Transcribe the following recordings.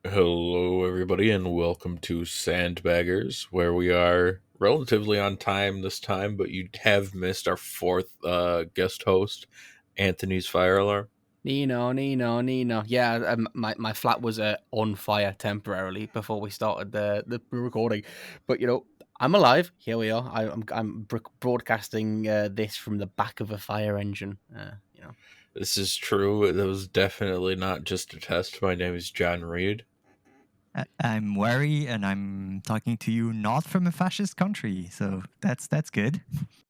Hello, everybody, and welcome to Sandbaggers, where we are relatively on time this time, but you have missed our fourth guest host, Anthony's fire alarm. Nino. Yeah, my flat was on fire temporarily before we started the recording, but I'm alive. Here we are. I'm broadcasting this from the back of a fire engine. This is true. It was definitely not just a test. My name is John Reed. I'm wary, and I'm talking to you not from a fascist country, so that's good.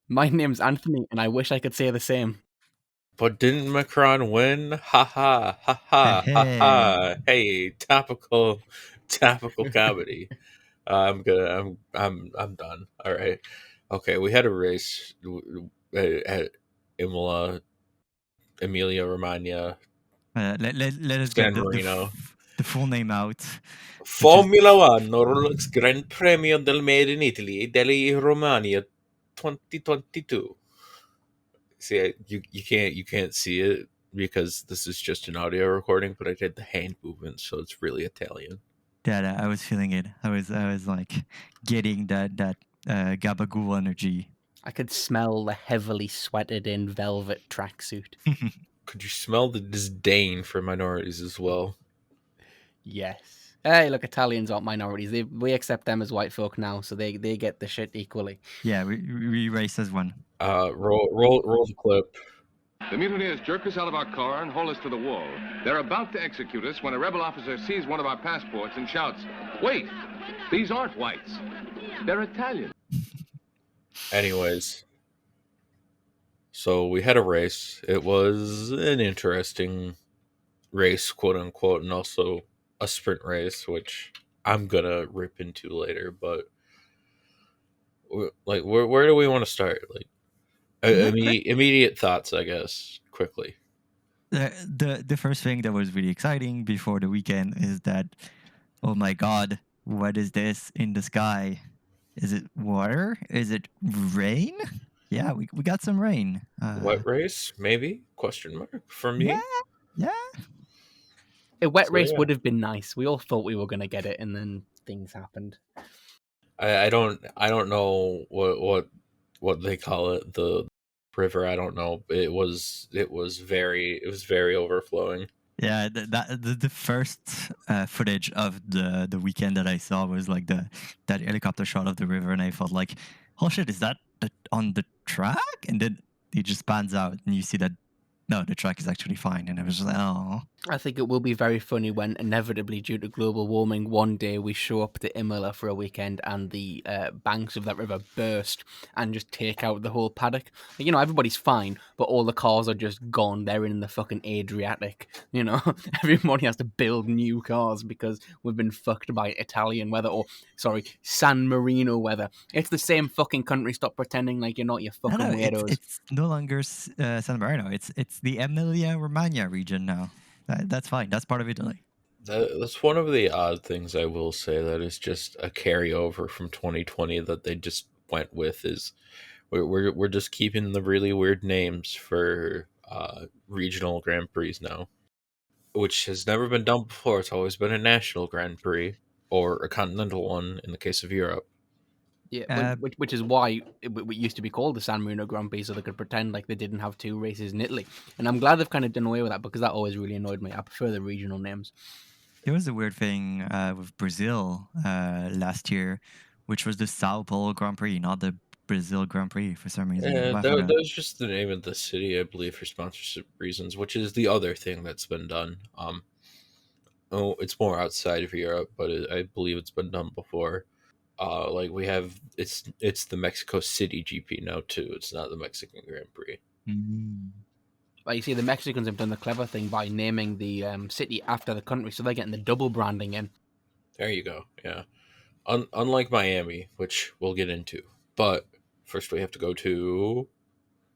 My name's Anthony, and I wish I could say the same. But didn't Macron win? Ha ha ha ha ha Hey, ha! Hey, topical comedy. I'm done. All right. Okay, we had a race at Imola, Emilia Romagna, let us get San Marino. the full name out, which is Formula One Rolex Gran Premio del Made in Italy, Deli Romagna 2022. See, you can't see it because this is just an audio recording, but I did the hand movement, so it's really Italian. that I was feeling it. I was like getting that gabagool energy. I could smell the heavily sweated in velvet tracksuit. Could you smell the disdain for minorities as well? Yes. Hey, look, Italians aren't minorities. We accept them as white folk now, so they get the shit equally. Yeah, we race as one. Roll the clip. The mutineers jerk us out of our car and haul us to the wall. They're about to execute us when a rebel officer sees one of our passports and shouts, "Wait, these aren't whites. They're Italian." Anyways, so we had a race. It was an interesting race, quote unquote, and also a sprint race, which I'm gonna rip into later. But like, where do we want to start? Like, immediate thoughts, I guess, quickly. The first thing that was really exciting before the weekend is that, oh my god, what is this in the sky? Is it water? Is it rain? Yeah, we got some rain. Wet race, maybe? Question mark for Yeah, me. yeah. A wet So race yeah, would have been nice. We all thought we were going to get it, and then things happened. I don't know what they call it, the river. I don't know. It was very overflowing. Yeah, the first footage of the weekend that I saw was like that helicopter shot of the river, and I felt like, oh shit, is that on the track? And then it just pans out, and you see that no, the track is actually fine, and I was just like, oh, I think it will be very funny when, inevitably, due to global warming, one day we show up to Imola for a weekend and the banks of that river burst and just take out the whole paddock. Like, everybody's fine, but all the cars are just gone. They're in the fucking Adriatic. Everybody has to build new cars because we've been fucked by Italian weather, or sorry, San Marino weather. It's the same fucking country. Stop pretending like you're not, you no, fucking no, weirdos. it's no longer San Marino. It's the Emilia Romagna region now. That's fine. That's part of Italy. That's one of the odd things I will say that is just a carryover from 2020 that they just went with is we're just keeping the really weird names for regional Grand Prix now, which has never been done before. It's always been a national Grand Prix or a continental one in the case of Europe. Yeah, Uh, which is why it used to be called the San Marino Grand Prix, so they could pretend like they didn't have two races in Italy. And I'm glad they've kind of done away with that because that always really annoyed me. I prefer the regional names. There was a weird thing with Brazil last year, which was the Sao Paulo Grand Prix, not the Brazil Grand Prix for some reason. Yeah, I that, found that was just the name of the city, I believe, for sponsorship reasons, which is the other thing that's been done. It's more outside of Europe, but I believe it's been done before. Like we have, it's the Mexico City GP now too. It's not the Mexican Grand Prix. Like, you see, the Mexicans have done the clever thing by naming the city after the country, so they're getting the double branding in. There you go. Yeah. Unlike Miami, which we'll get into, but first we have to go to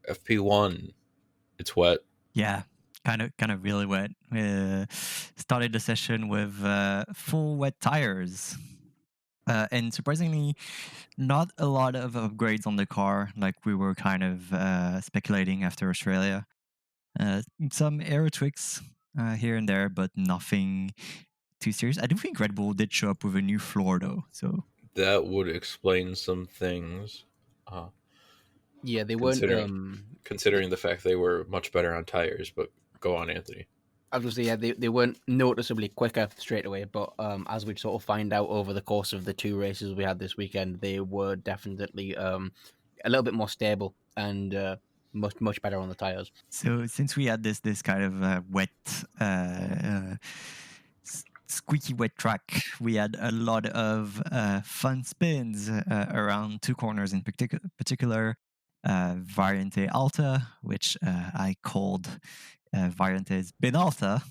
FP1. It's wet. Yeah, kind of really wet. Started the session with full wet tires. And surprisingly, not a lot of upgrades on the car, like we were kind of speculating after Australia. Some aero tweaks here and there, but nothing too serious. I do think Red Bull did show up with a new floor though, so That would explain some things. Yeah, they weren't. Considering the fact they were much better on tires, but go on, Anthony. Obviously, yeah, they weren't noticeably quicker straight away, but as we'd sort of find out over the course of the 2 races we had this weekend, they were definitely a little bit more stable and much better on the tires. So since we had this kind of wet, squeaky wet track, we had a lot of fun spins around 2 corners in particular. Variante Alta, which I called Variante's Benalta.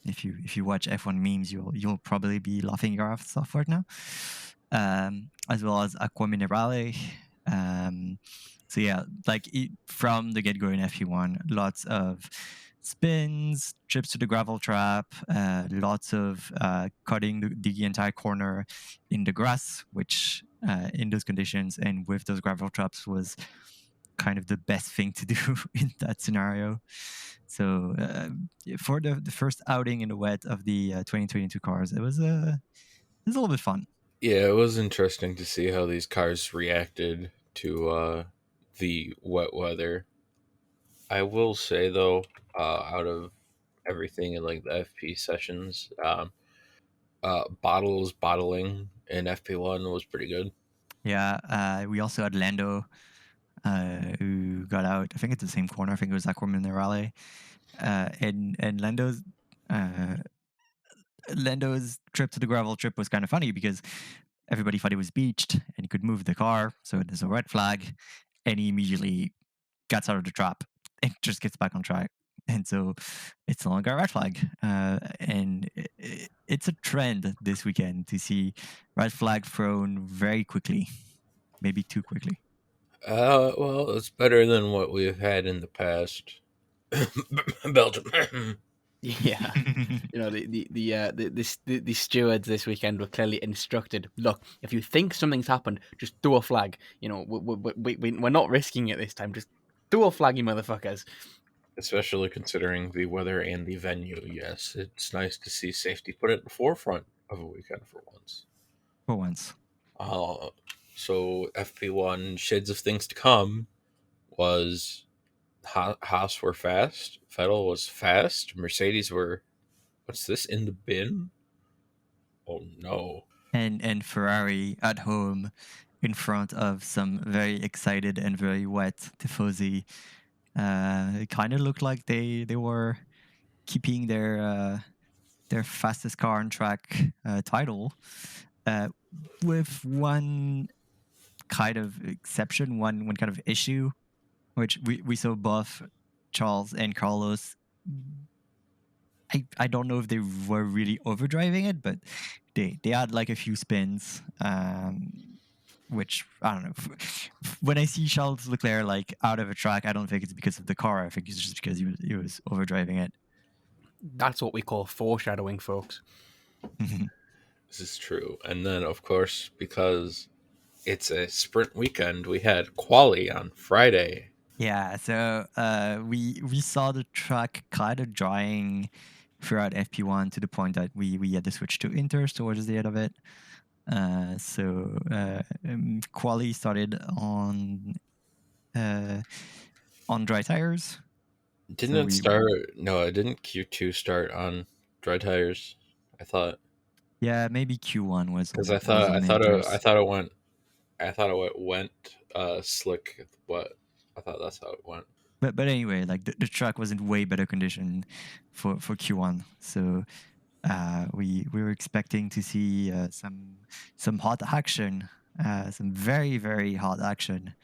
If you watch F1 memes, you'll probably be laughing your ass off right now. As well as Aqua Minerale. So yeah, like from the get-go in FP1, lots of spins, trips to the gravel trap, lots of cutting the entire corner in the grass, which in those conditions and with those gravel traps was kind of the best thing to do in that scenario. So for the first outing in the wet of the 2022 cars, it was a little bit fun. Yeah, it was interesting to see how these cars reacted to the wet weather. I will say though, out of everything in like the FP sessions, bottling in FP1 was pretty good. Yeah, we also had Lando, who got out. I think it's the same corner. I think it was Aqua Minerale, and Lando's trip to the gravel trip was kind of funny because everybody thought he was beached and he could move the car. So there's a red flag, and he immediately gets out of the trap and just gets back on track. And so it's no longer a red flag. And it's a trend this weekend to see red flag thrown very quickly, maybe too quickly. Well, it's better than what we've had in the past. Belgium. Yeah, you know the stewards this weekend were clearly instructed. Look, if you think something's happened, just throw a flag. You know, we're not risking it this time. Just throw a flag, you motherfuckers. Especially considering the weather and the venue. Yes, it's nice to see safety put at the forefront of a weekend for once. For once. So FP1 shades of things to come was Haas were fast, Vettel was fast, Mercedes were, what's this, in the bin? Oh no. And Ferrari at home in front of some very excited and very wet Tifosi. It kind of looked like they were keeping their fastest car on track title, with one kind of exception, one kind of issue, which we saw both Charles and Carlos. I don't know if they were really overdriving it, but they had like a few spins, which I don't know. When I see Charles Leclerc like out of a track, I don't think it's because of the car. I think it's just because he was overdriving it. That's what we call foreshadowing, folks. This is true. And then, of course, because it's a sprint weekend, we had quali on Friday. Yeah, so we saw the track kind of drying throughout FP1 to the point that we had to switch to inters towards the end of it. So quali started on dry tires. Didn't it start? No, it didn't. Q2 start on dry tires. I thought. Yeah, maybe Q1 was because I thought it went slick, but I thought that's how it went. But anyway, like the track was in way better condition for Q1, so we were expecting to see some hot action, some very very hot action,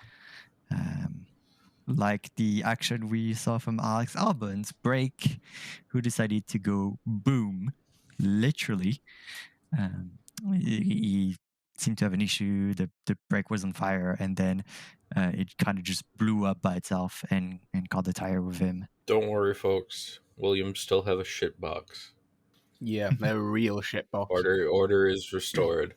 like the action we saw from Alex Albon's brake, who decided to go boom, literally. He seemed to have an issue. The brake was on fire, and then it kind of just blew up by itself and caught the tire with him. Don't worry, folks. Williams still have a shit box. Yeah, a real shit box. Order is restored.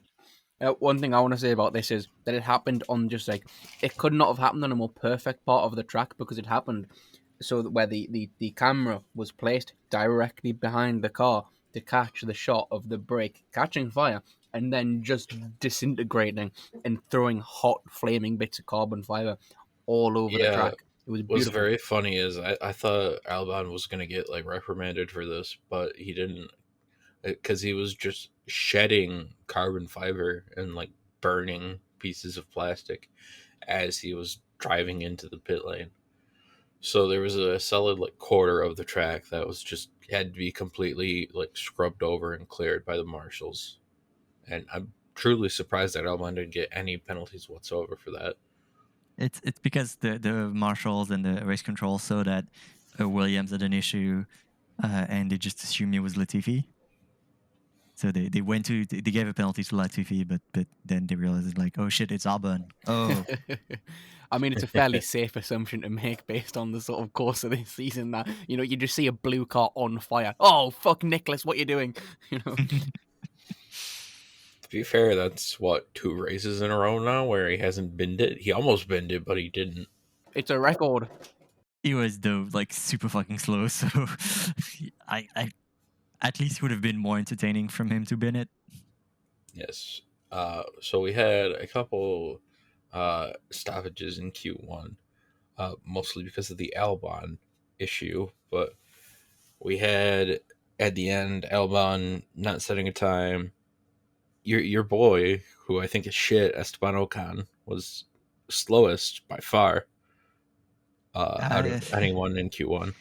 One thing I want to say about this is that it happened on just like, it could not have happened on a more perfect part of the track, because it happened so that where the camera was placed directly behind the car, to catch the shot of the brake catching fire and then just disintegrating and throwing hot, flaming bits of carbon fiber all over the Yeah, track. It was what's beautiful. very funny is I thought Albon was gonna get like reprimanded for this, but he didn't, because he was just shedding carbon fiber and like burning pieces of plastic as he was driving into the pit lane. So there was a solid like quarter of the track that was just had to be completely like scrubbed over and cleared by the marshals. And I'm truly surprised that Albon didn't get any penalties whatsoever for that. It's because the marshals and the race control saw that Williams had an issue, and they just assumed it was Latifi. So they gave a penalty to Latifi, but then they realized like, oh shit, it's Albon. Oh. I mean, it's a fairly safe assumption to make based on the sort of course of this season that, you just see a blue car on fire. Oh, fuck, Nicholas, what you doing? To be fair, that's what, 2 races in a row now where he hasn't binned it. He almost binned it, but he didn't. It's a record. He was though like super fucking slow, so I at least would have been more entertaining from him to bin it. Yes. So we had a couple stoppages in Q1, mostly because of the Albon issue, but we had at the end Albon not setting a time. Your boy, who I think is shit, Esteban Ocon, was slowest by far out of anyone in Q1.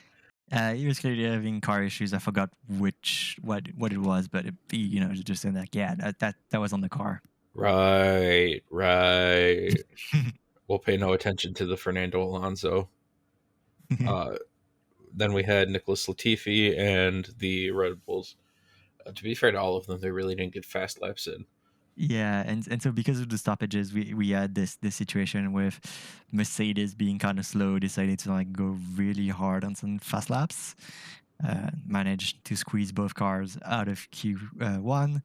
He was clearly having car issues. I forgot what it was, but just in like, yeah, that was on the car. Right. We'll pay no attention to the Fernando Alonso. Then we had Nicholas Latifi and the Red Bulls. To be fair to all of them, they really didn't get fast laps in. Yeah, and so because of the stoppages, we had this situation with Mercedes being kind of slow, decided to like go really hard on some fast laps, managed to squeeze both cars out of Q1,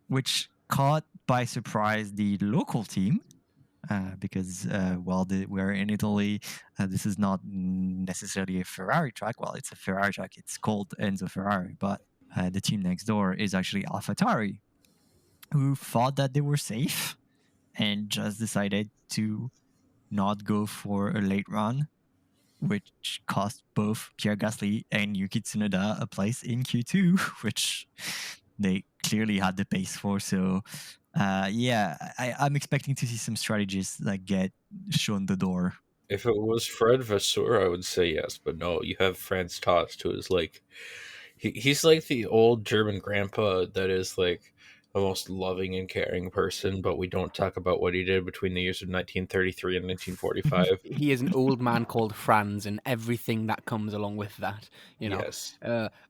which caught by surprise the local team. Because while we're in Italy, this is not necessarily a Ferrari track. Well, it's a Ferrari track. It's called Enzo Ferrari, but the team next door is actually AlphaTauri, who thought that they were safe and just decided to not go for a late run, which cost both Pierre Gasly and Yuki Tsunoda a place in Q2, which they clearly had the pace for. So I'm expecting to see some strategies like get shown the door. If it was Fred Vasseur, I would say yes, but no, you have Franz Tost, who is like, he's like the old German grandpa that is like the most loving and caring person, but we don't talk about what he did between the years of 1933 and 1945. He is an old man called Franz and everything that comes along with that, Yes.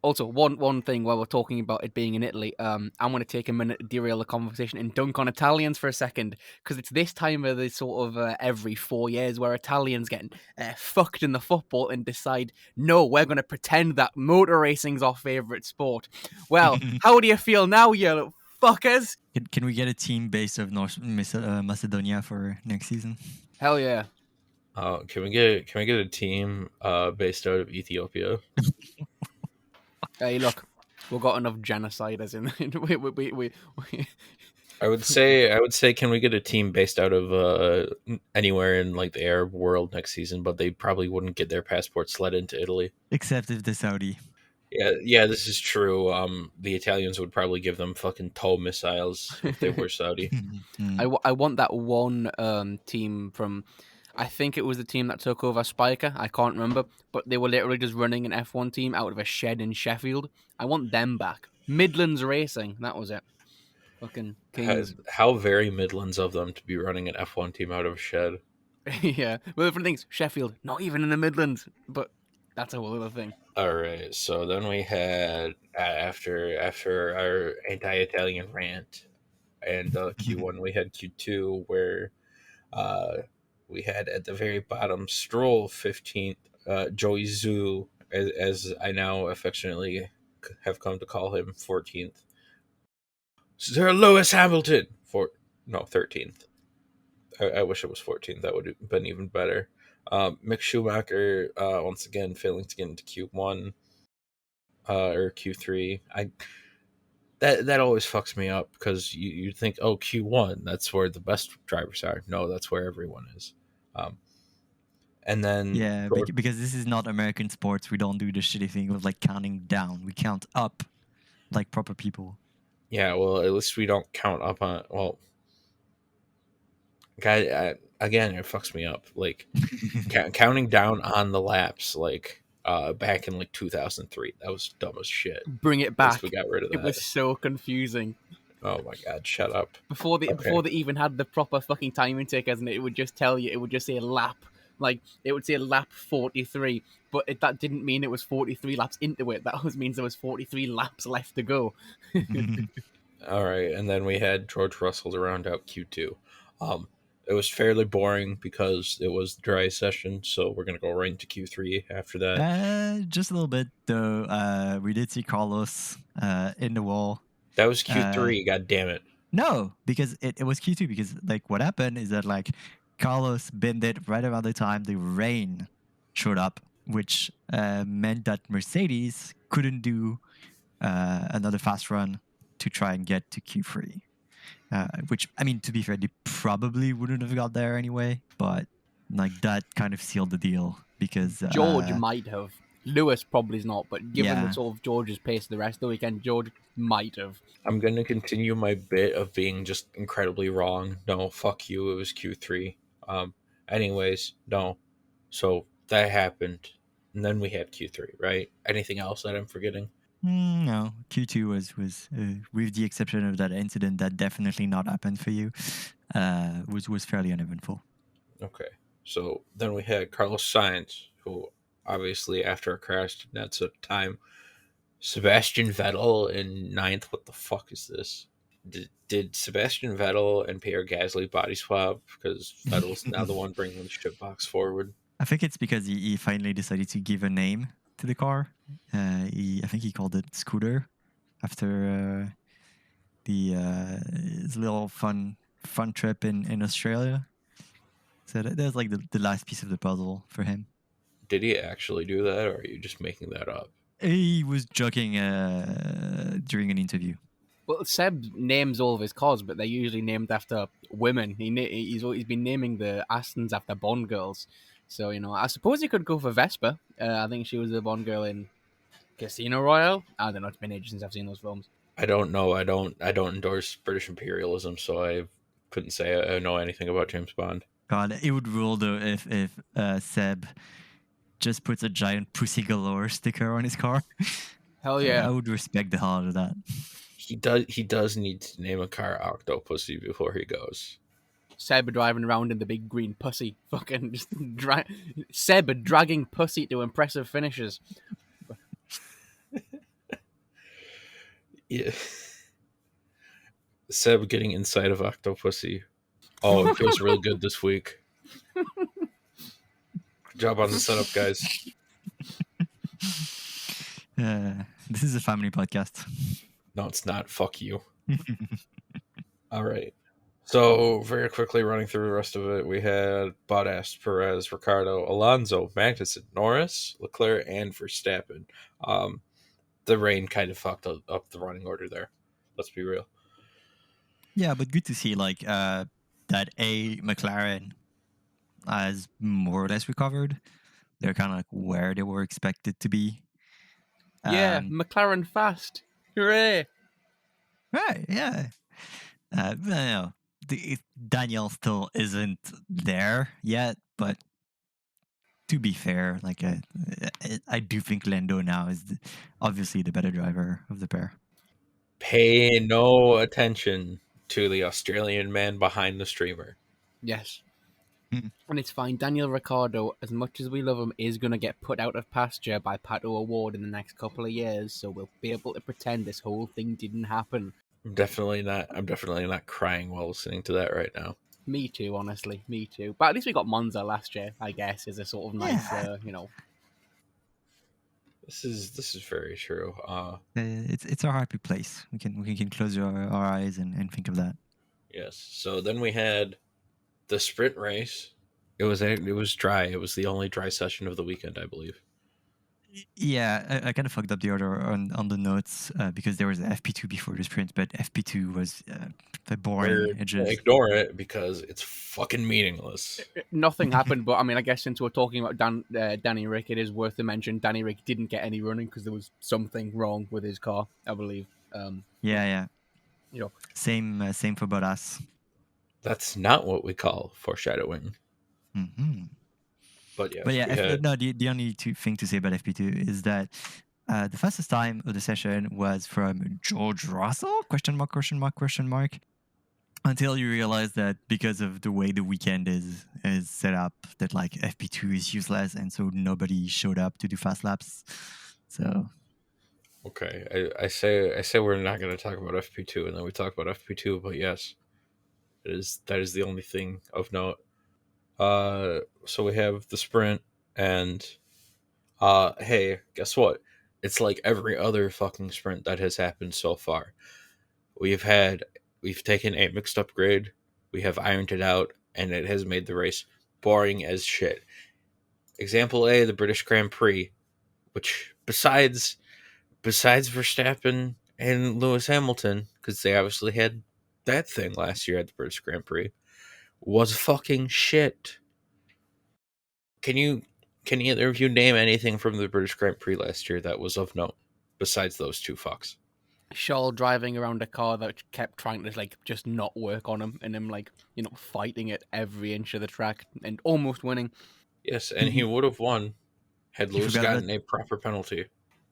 Also, one thing while we're talking about it being in Italy, I'm going to take a minute to derail the conversation and dunk on Italians for a second, because it's this time of the sort of every 4 years where Italians get fucked in the football and decide, no, we're going to pretend that motor racing's our favourite sport. Well, how do you feel now, you fuckers? Can we get a team based of North Macedonia for next season? Hell yeah. Can we get a team based out of Ethiopia? Hey, look, we've got enough genocide as in we I would say, can we get a team based out of anywhere in like the Arab world next season? But they probably wouldn't get their passports let into Italy. Except if the Saudi. Yeah, this is true. The Italians would probably give them fucking tow missiles if they were Saudi. I want that one team from, I think it was the team that took over Spiker. I can't remember, but they were literally just running an F1 team out of a shed in Sheffield. I want them back. Midlands Racing, that was it. Fucking kings. How very Midlands of them to be running an F1 team out of a shed. Yeah, well, different things. Sheffield, not even in the Midlands, but that's a whole other thing. All right, so then we had after our anti-Italian rant and Q1, we had Q2 where we had at the very bottom Stroll 15th, Joey Zhu, as I now affectionately have come to call him, 14th. Sir Lewis Hamilton 13th. I wish it was 14th. That would have been even better. Mick Schumacher once again failing to get into Q1 or Q3. that always fucks me up because you think, oh, Q1, that's where the best drivers are. No, that's where everyone is. And then Yeah, because this is not American sports. We don't do the shitty thing of like counting down. We count up like proper people. yeah, well, at least we don't count up on. Well, again, it fucks me up. Like counting down on the laps, like back in like 2003, that was dumb as shit. Bring it At back. least we got rid of It was that. so confusing. Oh my god, shut up. Before they Okay. even had the proper fucking time intake, and it would just tell you, it would just say lap, like it would say lap 43, but that didn't mean it was 43 laps into it. That always means there was 43 laps left to go. All right, and then we had George Russell to round out Q2. It was fairly boring because it was the dry session, so we're gonna go right into Q3 after that. Just a little bit though. We did see Carlos in the wall. That was Q3. God damn it! No, because it was Q2. Because like what happened is that like Carlos binned it right around the time the rain showed up, which meant that Mercedes couldn't do another fast run to try and get to Q3. Which, I mean, to be fair, they probably wouldn't have got there anyway, but like that kind of sealed the deal because George might have. Lewis probably is not, but given Yeah. the sort of George's pace the rest of the weekend, George might have. I'm gonna continue my bit of being just incredibly wrong. No, fuck you. It was Q3. Anyways, no. So that happened, and then we had Q3. Right? Anything else that I'm forgetting? No, Q2 was with the exception of that incident that definitely not happened for you, was fairly uneventful. Okay. So then we had Carlos Sainz, who obviously after a crash did not set time. Sebastian Vettel in ninth. What the fuck is this? Did Sebastian Vettel and Pierre Gasly body swap because Vettel's now the one bringing the shit box forward? I think it's because he finally decided to give a name to the car. I think he called it Scooter after his little fun trip in Australia. So that was like the last piece of the puzzle for him. Did he actually do that, or are you just making that up? He was joking during an interview. Well, Seb names all of his cars, but they're usually named after women. He's been naming the Astons after Bond girls. So, I suppose he could go for Vespa. I think she was the Bond girl in Casino Royale. I don't know. It's been ages since I've seen those films. I don't know. I don't endorse British imperialism, so I couldn't say I know anything about James Bond. God, it would rule though if Seb just puts a giant pussy galore sticker on his car. Hell yeah. I would respect the hell out of that. He does need to name a car Octopussy before he goes. Seb driving around in the big green pussy. Fucking just Seb dragging pussy to impressive finishes. Yeah. Seb getting inside of Octopussy. Oh, it feels real good this week. Good job on the setup, guys. This is a family podcast. No, it's not. Fuck you. All right. So, very quickly running through the rest of it, we had Bottas, Perez, Ricardo, Alonso, Magnussen, Norris, Leclerc, and Verstappen. The rain kind of fucked up the running order there. Let's be real. Yeah, but good to see like that McLaren has more or less recovered. They're kind of like where they were expected to be. Yeah, McLaren fast. Hooray! Right, yeah. Daniel still isn't there yet, but to be fair, like I do think Lando now is obviously the better driver of the pair. Pay no attention to the Australian man behind the streamer. Yes. And it's fine. Daniel Ricciardo, as much as we love him, is going to get put out of pasture by Pato O'Ward in the next couple of years, so we'll be able to pretend this whole thing didn't happen. I'm definitely not crying while listening to that right now. Me too, honestly. Me too. But at least we got Monza last year, I guess, is a sort of nice, This is very true. It's our happy place. We can close our eyes and think of that. Yes. So then we had the sprint race. It was dry. It was the only dry session of the weekend, I believe. Yeah, I kind of fucked up the order on the notes because there was FP2 before the sprint, but FP2 was boring. We're It gonna just ignore it because it's fucking meaningless. Nothing happened, but I mean, I guess since we're talking about Danny Rick, it is worth to mention Danny Rick didn't get any running because there was something wrong with his car, I believe. yeah. You know, Same for Bottas. That's not what we call foreshadowing. Hmm. But yes, But yeah, we had the only thing to say about FP2 is that the fastest time of the session was from George Russell? Question mark, question mark, question mark. Until you realize that because of the way the weekend is set up, that like FP2 is useless, and so nobody showed up to do fast laps. So okay. I say we're not going to talk about FP2, and then we talk about FP2. But yes, that is the only thing of note. So we have the sprint, and hey, guess what? It's like every other fucking sprint that has happened so far. We've taken a mixed upgrade, we have ironed it out, and it has made the race boring as shit. Example A, the British Grand Prix, which besides Verstappen and Lewis Hamilton, because they obviously had that thing last year at the British Grand Prix, was fucking shit. Can either of you name anything from the British Grand Prix last year that was of note besides those two fucks? Shaw driving around a car that kept trying to like just not work on him, and him like fighting it every inch of the track and almost winning. Yes, and he would have won had you Lewis forgot about gotten a proper penalty.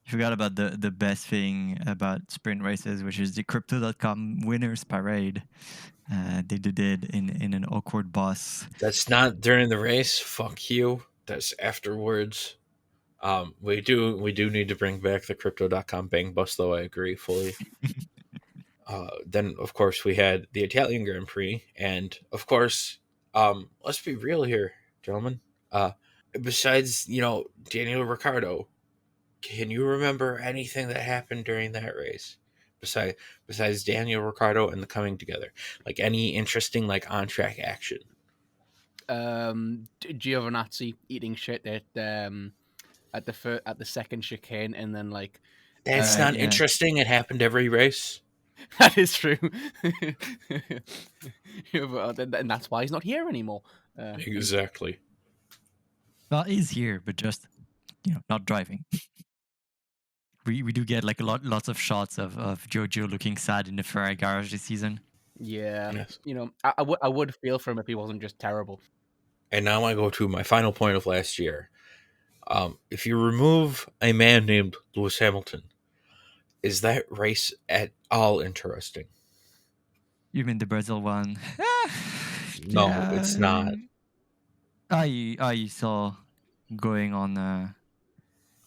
you forgot about the best thing about sprint races, which is the Crypto.com winners parade. They did it in an awkward bus. That's not during the race. Fuck you. That's afterwards. We do need to bring back the Crypto.com bang bus, though. I agree fully. Then of course we had the Italian Grand Prix, and of course, let's be real here, gentlemen. Besides Daniel Ricciardo, can you remember anything that happened during that race? Besides Daniel Ricciardo and the coming together, like any interesting like on track action? Giovinazzi eating shit at the second chicane, and then like That's not Yeah. interesting. It happened every race. that is true. And that's why he's not here anymore. Exactly. Well, he's here, but just not driving. We do get like lots of shots of Giorgio looking sad in the Ferrari garage this season. Yeah, Yes. I would feel for him if he wasn't just terrible. And now I go to my final point of last year. If you remove a man named Lewis Hamilton, is that race at all interesting? You mean the Brazil one? No, it's not. I saw going on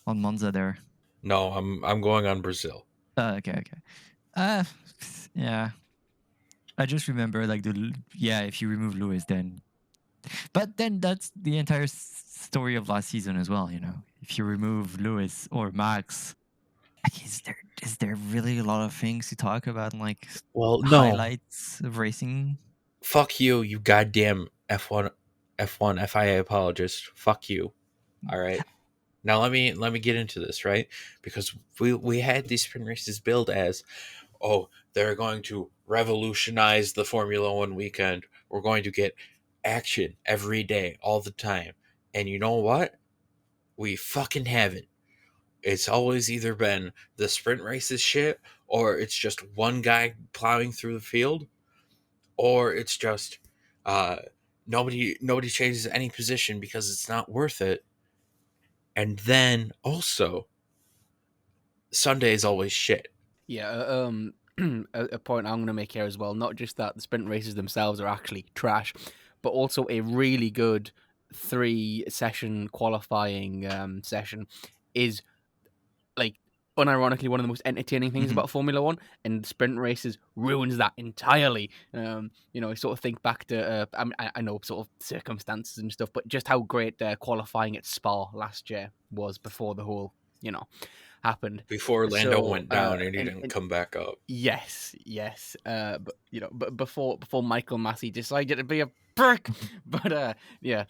Monza there. No, I'm going on Brazil. Okay. Yeah. I just remember like if you remove Lewis, then, but then that's the entire story of last season as well. If you remove Lewis or Max, like is there really a lot of things to talk about? Like, Well, no. highlights of racing. Fuck you, you goddamn F1 FIA apologist. Fuck you. All right. Now let me get into this, right? Because we had these sprint races billed as, oh, they're going to revolutionize the Formula One weekend. We're going to get action every day, all the time. And you know what? We fucking haven't. It's always either been the sprint races shit, or it's just one guy plowing through the field, or it's just nobody changes any position because it's not worth it. And then also, Sunday is always shit. Yeah, a point I'm going to make here as well. Not just that the sprint races themselves are actually trash, but also a really good 3-session qualifying session is like unironically one of the most entertaining things about Formula One, and sprint races ruins that entirely. I sort of think back to I know sort of circumstances and stuff, but just how great qualifying at Spa last year was before the whole happened. Before Lando went down and he didn't come back up. Yes. But before Michael Massey decided to be a prick. But yeah,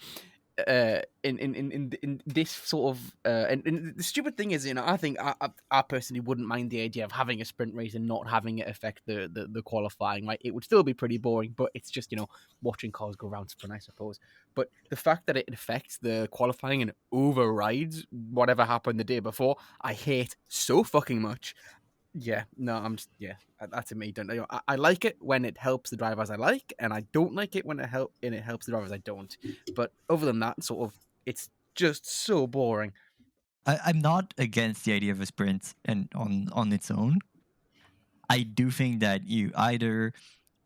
in this sort of and the stupid thing is, I think I personally wouldn't mind the idea of having a sprint race and not having it affect the qualifying. Like, it would still be pretty boring, but it's just, watching cars go around sprint, I suppose. But the fact that it affects the qualifying and overrides whatever happened the day before, I hate so fucking much. Yeah, no, that's me. Don't know. I like it when it helps the drivers I like, and I don't like it when it helps the drivers I don't. But other than that, sort of, it's just so boring. I'm not against the idea of a sprint and on its own. I do think that you either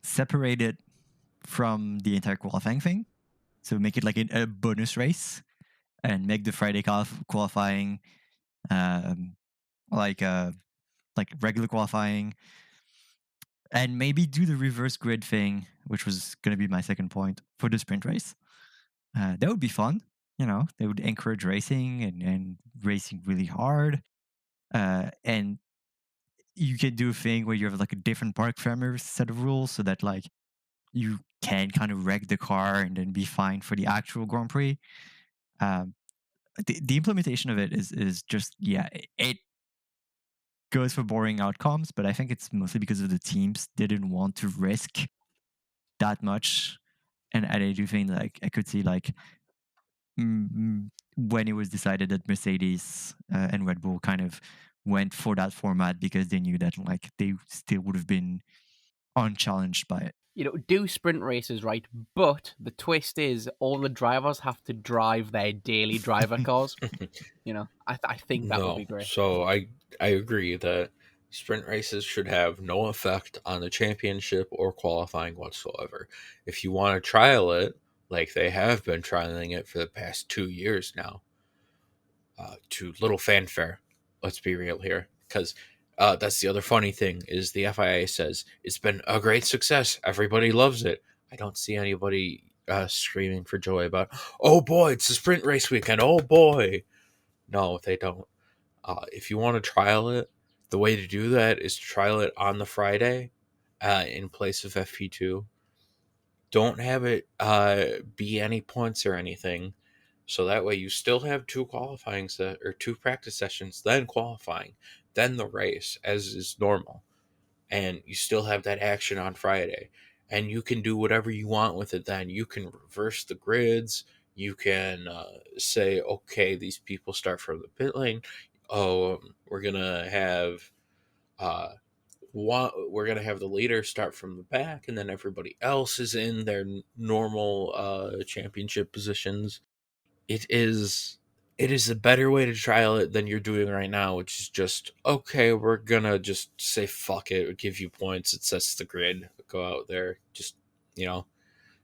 separate it from the entire qualifying thing, so make it like a bonus race, and make the Friday qualifying like regular qualifying, and maybe do the reverse grid thing, which was going to be my second point for the sprint race. That would be fun. They would encourage racing and racing really hard. And you can do a thing where you have like a different park framer set of rules, so that like you can kind of wreck the car and then be fine for the actual Grand Prix. The implementation of it is just, it goes for boring outcomes, but I think it's mostly because of the teams didn't want to risk that much. And I do think, like, I could see, like, when it was decided that Mercedes and Red Bull kind of went for that format, because they knew that, like, they still would have been unchallenged by it. Do sprint races, right? But the twist is, all the drivers have to drive their daily driver cars. I think that would be great. So I agree that sprint races should have no effect on the championship or qualifying whatsoever. If you want to trial it, like they have been trialing it for the past 2 years now, to little fanfare. Let's be real here, because that's the other funny thing is the FIA says it's been a great success. Everybody loves it. I don't see anybody screaming for joy about, oh boy, it's a sprint race weekend. Oh boy. No, they don't. If you want to trial it, the way to do that is to trial it on the Friday in place of FP2. Don't have it be any points or anything. So that way you still have two two practice sessions, then qualifying, then the race as is normal. And you still have that action on Friday. And you can do whatever you want with it then. You can reverse the grids. You can say, okay, these people start from the pit lane. Oh, we're gonna have we're gonna have the leader start from the back, and then everybody else is in their normal championship positions. It is a better way to trial it than you're doing right now, which is just, okay, we're gonna just say fuck it, give you points, it sets the grid, go out there, just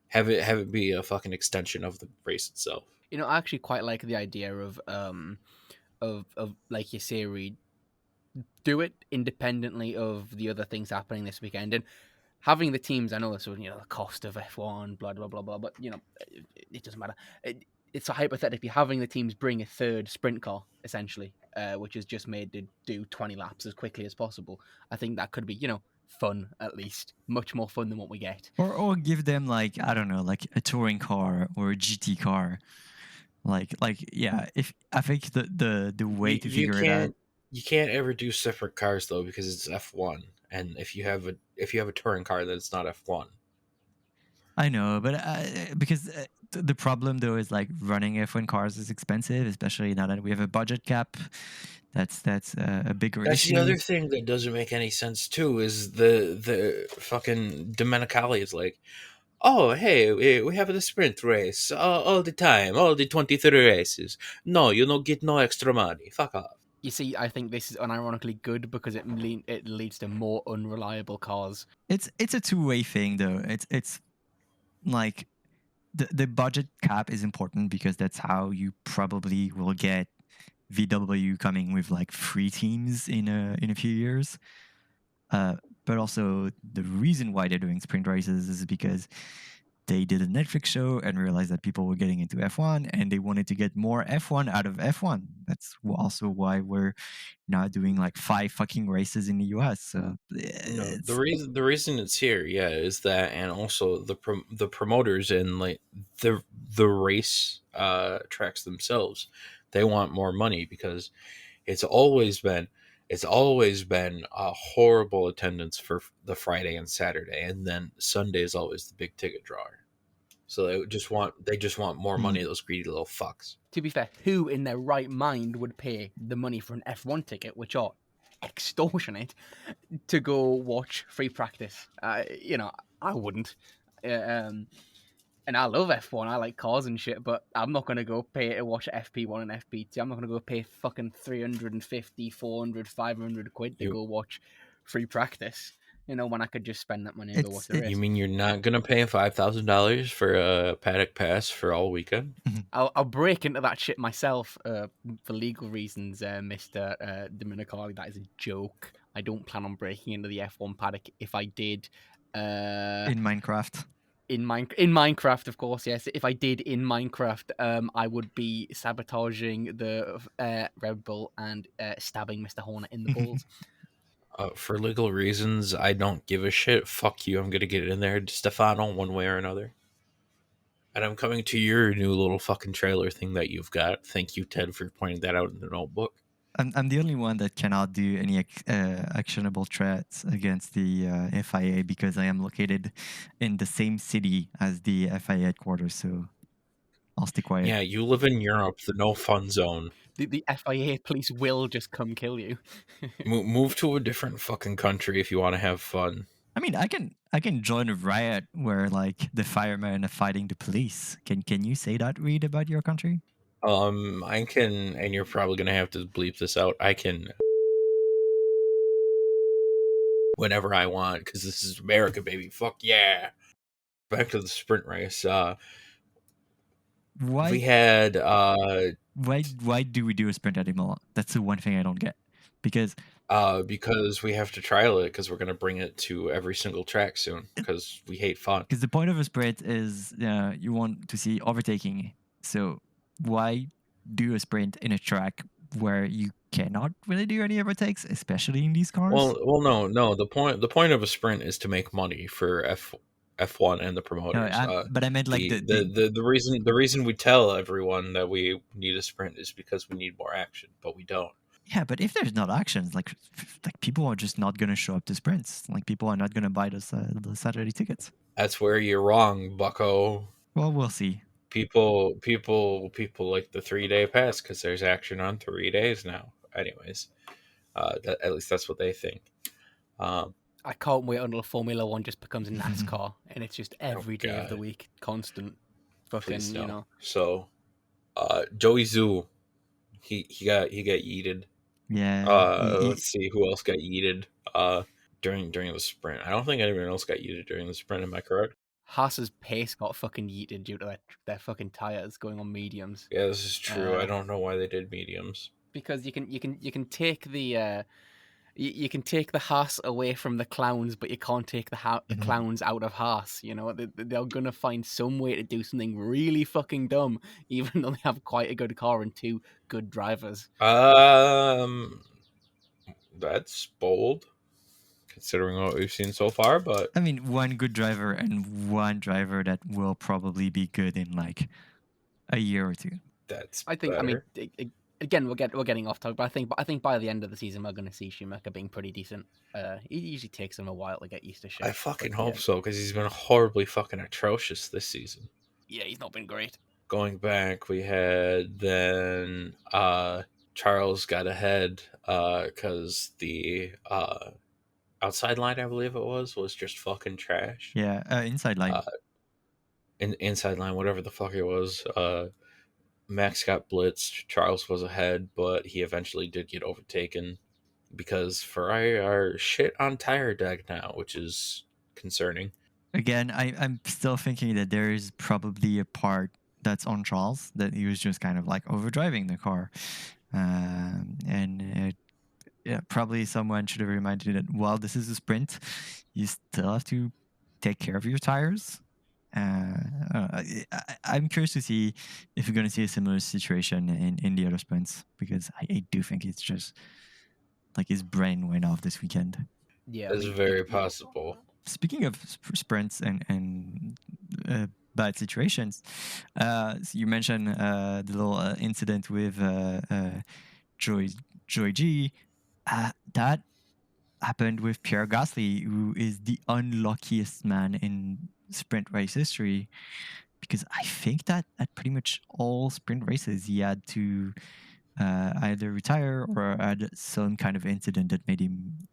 have it be a fucking extension of the race itself. I actually quite like the idea of like you say, Reed, do it independently of the other things happening this weekend. And having the teams, I know this was, the cost of F1, blah, blah, blah, blah, but, it doesn't matter. It's a hypothetically having the teams bring a third sprint car, essentially, which is just made to do 20 laps as quickly as possible. I think that could be, fun, at least. Much more fun than what we get. Or give them, like, I don't know, like a touring car or a GT car. Like, if I think the way to figure it out. You can't ever do separate cars though, because it's F1, and if you have a touring car, then it's not F1. I know, but because the problem though is, like, running F1 cars is expensive, especially now that we have a budget cap. That's a bigger issue. That's the other thing that doesn't make any sense too, is the fucking Domenicali is like, oh, hey, we have the sprint race all the time, all the 23 races. No, you don't get no extra money. Fuck off. You see, I think this is unironically good because it leads to more unreliable cars. It's a two-way thing though. It's like the budget cap is important because that's how you probably will get VW coming with like 3 teams in a few years. But also the reason why they're doing sprint races is because they did a Netflix show and realized that people were getting into F1 and they wanted to get more F1 out of F1. That's also why we're now doing like 5 fucking races in the US. So the reason it's here, is that, and also the promoters and like the race tracks themselves. They want more money because it's always been a horrible attendance for the Friday and Saturday, and then Sunday is always the big ticket drawer. So they just want more money. Those greedy little fucks. To be fair, who in their right mind would pay the money for an F1 ticket, which are extortionate, to go watch free practice? You know, I wouldn't. And I love F1. I like cars and shit, but I'm not going to go pay to watch FP1 and FP2. I'm not going to go pay fucking 350, 400, 500 quid to go watch free practice. You know, when I could just spend that money and go watch the race. You mean you're not gonna pay $5,000 for a paddock pass for all weekend? I'll break into that shit myself for legal reasons, Mr. Dominicali. That is a joke. I don't plan on breaking into the F1 paddock. If I did... in Minecraft. In Minecraft, of course, yes. If I did in Minecraft, I would be sabotaging the Red Bull and stabbing Mr. Horner in the balls. For legal reasons, I don't give a shit. Fuck you. I'm gonna get in there, Stefano, one way or another. And I'm coming to your new little fucking trailer thing that you've got. Thank you, Ted, for pointing that out in the notebook. I'm the only one that cannot do any actionable threats against the FIA because I am located in the same city as the FIA headquarters, so I'll stay quiet. Yeah, you live in Europe, the no fun zone. The FIA police will just come kill you. Move to a different fucking country if you want to have fun. I mean, I can join a riot where like the firemen are fighting the police. Can you say that, Reed, about your country? I can, and you're probably gonna have to bleep this out. I can whenever I want because this is America, baby. Fuck yeah! Back to the sprint race. Why we had why do we do a sprint at Imola? That's the one thing I don't get. Because we have to trial it because we're gonna bring it to every single track soon because we hate fun. Because the point of a sprint is you want to see overtaking. So why do a sprint in a track where you cannot really do any overtakes, especially in these cars? Well, no. The point of a sprint is to make money for F1 and the promoters. No, but I meant like the reason we tell everyone that we need a sprint is because we need more action, but we don't. Yeah, but if there's not actions, like people are just not gonna show up to sprints. Like people are not gonna buy the Saturday tickets. That's where you're wrong, Bucko. Well, we'll see. People like the 3-day pass because there's action on 3 days now. Anyways, at least that's what they think. I can't wait until Formula One just becomes NASCAR and it's just every day of the week, constant fucking, you know. So, Joey Zhu, he got yeeted. Yeah. Let's see who else got yeeted during the sprint. I don't think anyone else got yeeted during the sprint. Am I correct? Haas's pace got fucking yeeted due to their fucking tires going on mediums. Yeah, this is true. I don't know why they did mediums. Because you can take the you can take the Haas away from the clowns, but you can't take the clowns out of Haas. You know, they're gonna find some way to do something really fucking dumb, even though they have quite a good car and two good drivers. That's bold, considering what we've seen so far. But I mean, one good driver and one driver that will probably be good in like a year or two. I mean, again, we're getting off topic, but I think by the end of the season we're going to see Schumacher being pretty decent. It usually takes him a while to get used to shit. I fucking hope so, because he's been horribly fucking atrocious this season. Yeah, he's not been great. Going back, we had then Charles got ahead because the outside line, I believe it was just fucking trash. Yeah, inside line. Inside line, whatever the fuck it was. Max got blitzed. Charles was ahead, but he eventually did get overtaken because Ferrari are shit on tire deck now, which is concerning. Again, I'm still thinking that there is probably a part that's on Charles, that he was just kind of like overdriving the car. Probably someone should have reminded you that while this is a sprint, you still have to take care of your tires. I'm curious to see if we're going to see a similar situation in the other sprints, because I do think it's just like his brain went off this weekend. Yeah, it's very possible. Speaking of sprints and bad situations. So you mentioned the little incident with Joy G. That happened with Pierre Gasly, who is the unluckiest man in sprint race history, because I think that at pretty much all sprint races he had to either retire or had some kind of incident that made him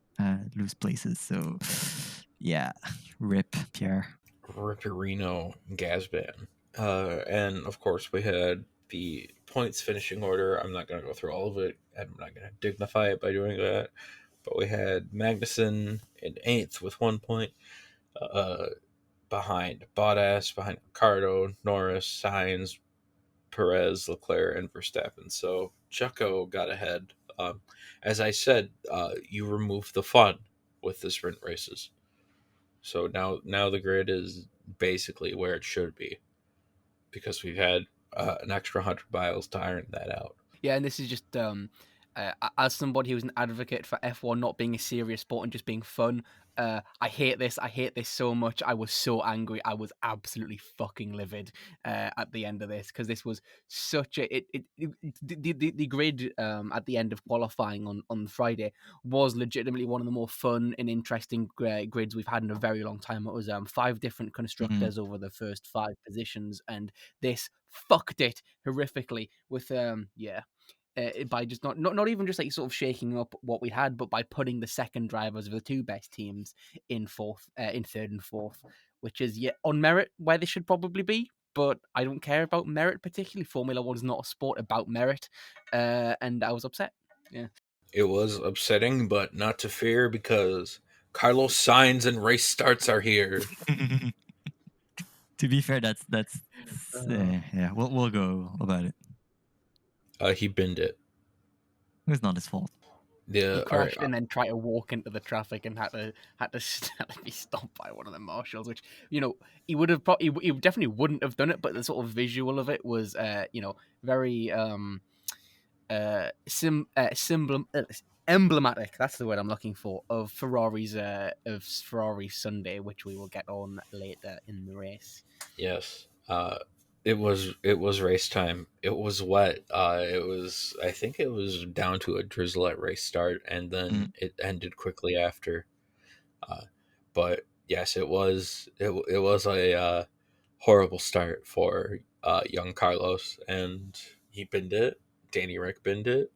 lose places. So yeah, rip Pierre. Ripperino Gazban. And of course, we had the points finishing order. I'm not going to go through all of it. I'm not going to dignify it by doing that. But we had Magnussen in 8th with 1 point, behind Bottas, behind Ricardo, Norris, Sainz, Perez, Leclerc, and Verstappen. So Checo got ahead. As I said, you remove the fun with the sprint races. So now the grid is basically where it should be, because we've had an extra 100 miles to iron that out. Yeah, and this is just as somebody who's an advocate for F1 not being a serious sport and just being fun. I hate this. I hate this so much. I was so angry. I was absolutely fucking livid at the end of this, because this was such a the grid at the end of qualifying on Friday was legitimately one of the more fun and interesting grids we've had in a very long time. It was 5 different constructors over the first 5 positions, and this fucked it horrifically with by just not even just like sort of shaking up what we had, but by putting the second drivers of the 2 best teams in third and fourth, which is yet on merit where they should probably be. But I don't care about merit particularly. Formula One's not a sport about merit, and I was upset. Yeah, It was upsetting, but not to fear, because Carlos Sainz and race starts are here. To be fair, that's yeah. We'll go about it. He binned it. It was not his fault. Yeah, he all crashed right. and then tried to walk into the traffic and had to be stopped by one of the marshals. Which he would have he definitely wouldn't have done it, but the sort of visual of it was very emblematic. That's the word I'm looking for, of Ferrari's Sunday, which we will get on later in the race. Yes. It was race time. It was wet. I think it was down to a drizzle at race start, and then it ended quickly after. But yes, it was a horrible start for young Carlos, and he binned it. Danny Rick binned it.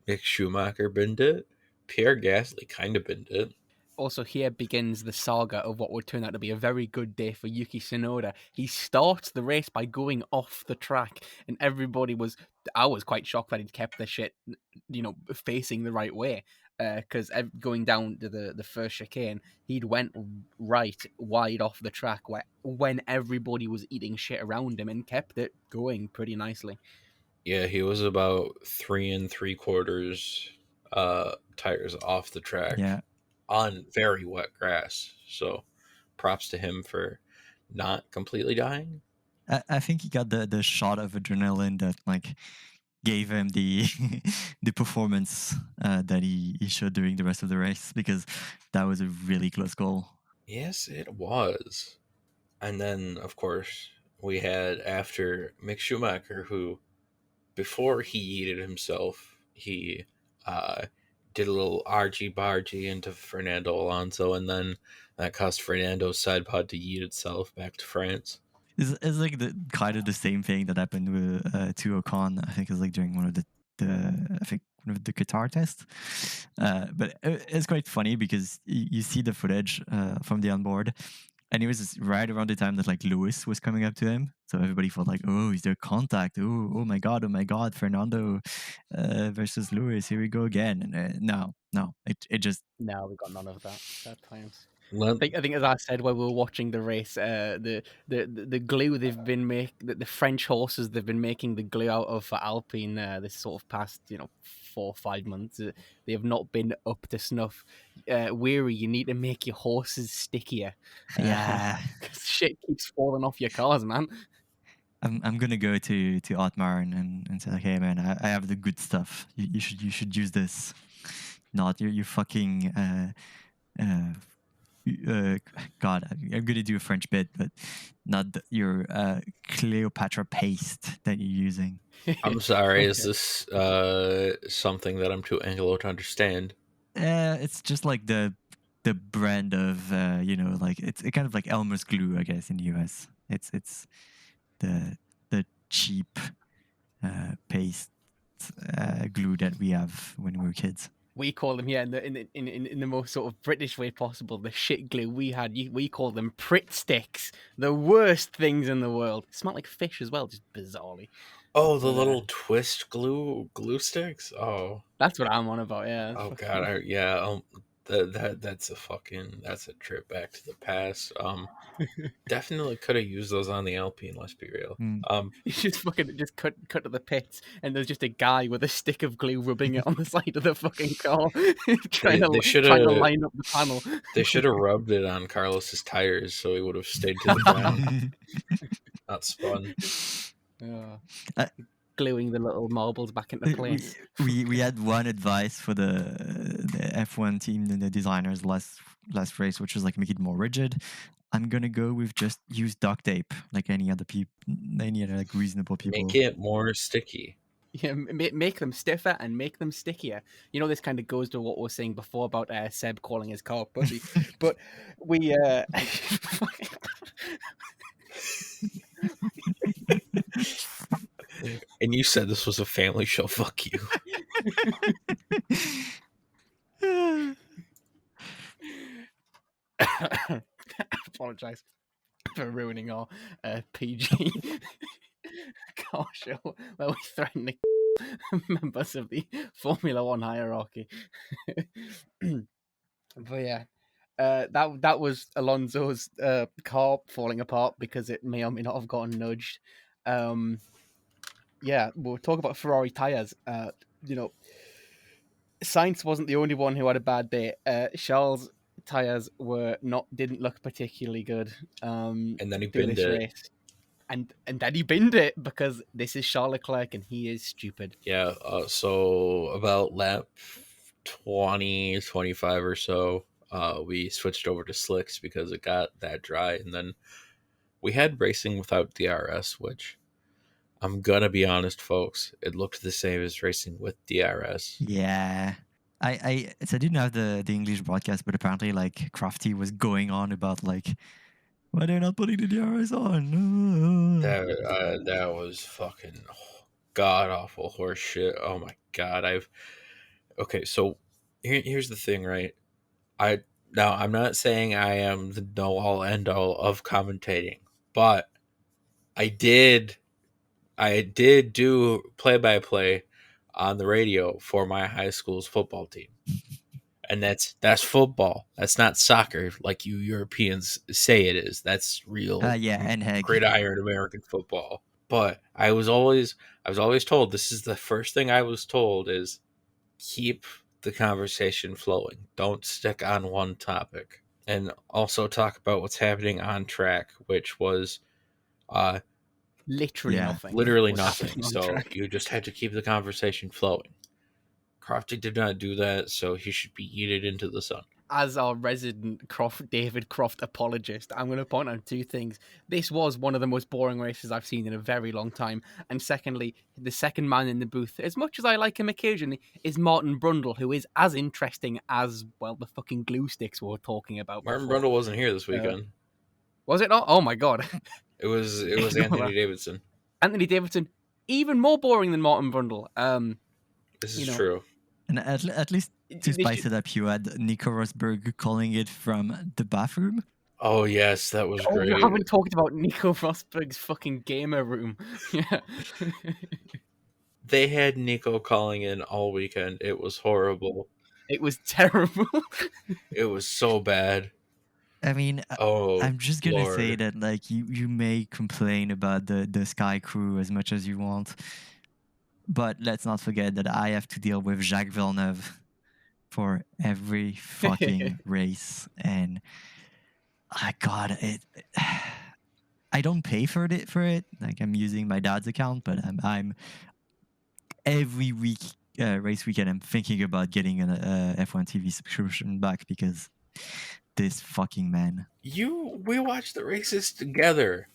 Mick Schumacher binned it. Pierre Gasly kind of binned it. Also, here begins the saga of what would turn out to be a very good day for Yuki Tsunoda. He starts the race by going off the track, and I was quite shocked that he'd kept the shit, facing the right way. Because going down to the first chicane, he'd went right wide off the track when everybody was eating shit around him, and kept it going pretty nicely. Yeah, he was about 3 3/4 tires off the track. Yeah. On very wet grass. So props to him for not completely dying. I think he got the shot of adrenaline that like gave him the the performance that he showed during the rest of the race, because that was a really close goal. Yes, it was. And then, of course, we had after Mick Schumacher, who, before he yeeted himself, he did a little argy-bargy into Fernando Alonso, and then that caused Fernando's side pod to yeet itself back to France. It's like the kind of the same thing that happened with to Ocon. I think it was like during one of the Qatar test. But it's quite funny because you see the footage from the onboard, and it was right around the time that like Lewis was coming up to him. So everybody thought like, oh, is there contact? Oh my god, Fernando versus Lewis. Here we go again. And no, it just No, we got none of that at times. Let, I think as I said while we were watching the race, the glue they've been the French horses they've been making the glue out of for Alpine this sort of past 4 or 5 months, they have not been up to snuff. Weary, you need to make your horses stickier. yeah. Because shit keeps falling off your cars, man. I'm gonna go to Otmar and say like, hey man, I have the good stuff. You should use this. Not you fucking God, I'm gonna do a French bit, but not your Cleopatra paste that you're using. I'm sorry. Is Okay. this something that I'm too Anglo to understand? It's just like the brand of like it's kind of like Elmer's glue, I guess, in the US. It's the cheap paste glue that we have when we were kids. We call them in the most sort of British way possible. The shit glue we had, we call them Prit sticks. The worst things in the world. Smell like fish as well, just bizarrely. Oh, the But, little twist glue sticks. Oh, that's what I'm on about. Yeah. oh Fucking- God. That's a trip back to the past. Definitely could have used those on the Alpine. Let's be real. Mm. You just cut to the pits, and there's just a guy with a stick of glue rubbing it on the side of the fucking car, trying to line up the panel. They should have rubbed it on Carlos's tires so he would have stayed to the ground, not spun. Gluing the little marbles back into place. We had one advice for the F1 team and the designers last race, which was like make it more rigid. I'm gonna go with just use duct tape, like any other like reasonable people. Make it more sticky. Yeah, make them stiffer and make them stickier. You know, this kind of goes to what we were saying before about Seb calling his car pussy. But we And you said this was a family show. Fuck you. apologize for ruining our PG car show where we threaten the members of the Formula One hierarchy. But yeah, that was Alonso's car falling apart because it may or may not have gotten nudged. Yeah, we'll talk about Ferrari tires. Sainz wasn't the only one who had a bad day. Charles' tires didn't look particularly good. And then he through binned this it. race. And then he binned it because this is Charles Leclerc and he is stupid. Yeah, so about lap 20, 25 or so, we switched over to slicks because it got that dry. And then we had racing without DRS, which I'm going to be honest, folks, it looked the same as racing with DRS. Yeah. I didn't have the English broadcast, but apparently like Crafty was going on about like why they're not putting the DRS on. That was fucking god awful horse shit. Oh my god. Okay, so here's the thing, right? I'm not saying I am the know all end all of commentating, but I did do play by play on the radio for my high school's football team. And that's football. That's not soccer like you Europeans say it is. That's real and gridiron American football. But I was always told, this is the first thing I was told, is keep the conversation flowing. Don't stick on one topic. And also talk about what's happening on track, which was literally nothing. Literally nothing. So you just had to keep the conversation flowing. Crofty did not do that, so he should be yeeted into the sun. As our resident David Croft apologist, I'm going to point out two things. This was one of the most boring races I've seen in a very long time. And secondly, the second man in the booth, as much as I like him occasionally, is Martin Brundle, who is as interesting as, well, the fucking glue sticks we were talking about. Martin Brundle wasn't here this weekend. Was it not? Oh my god. It was Anthony Davidson. Anthony Davidson, even more boring than Martin Brundle. This is true. And at least to spice it up, you had Nico Rosberg calling it from the bathroom. Oh yes, that was great. We haven't talked about Nico Rosberg's fucking gamer room. Yeah. They had Nico calling in all weekend. It was horrible. It was terrible. It was so bad. I mean, I'm just gonna say that like you may complain about the Sky Crew as much as you want, but let's not forget that I have to deal with Jacques Villeneuve for every fucking race, and I got it. I don't pay for it. Like I'm using my dad's account, but I'm every week race weekend I'm thinking about getting an F1 TV subscription back because this fucking man. We watch the races together.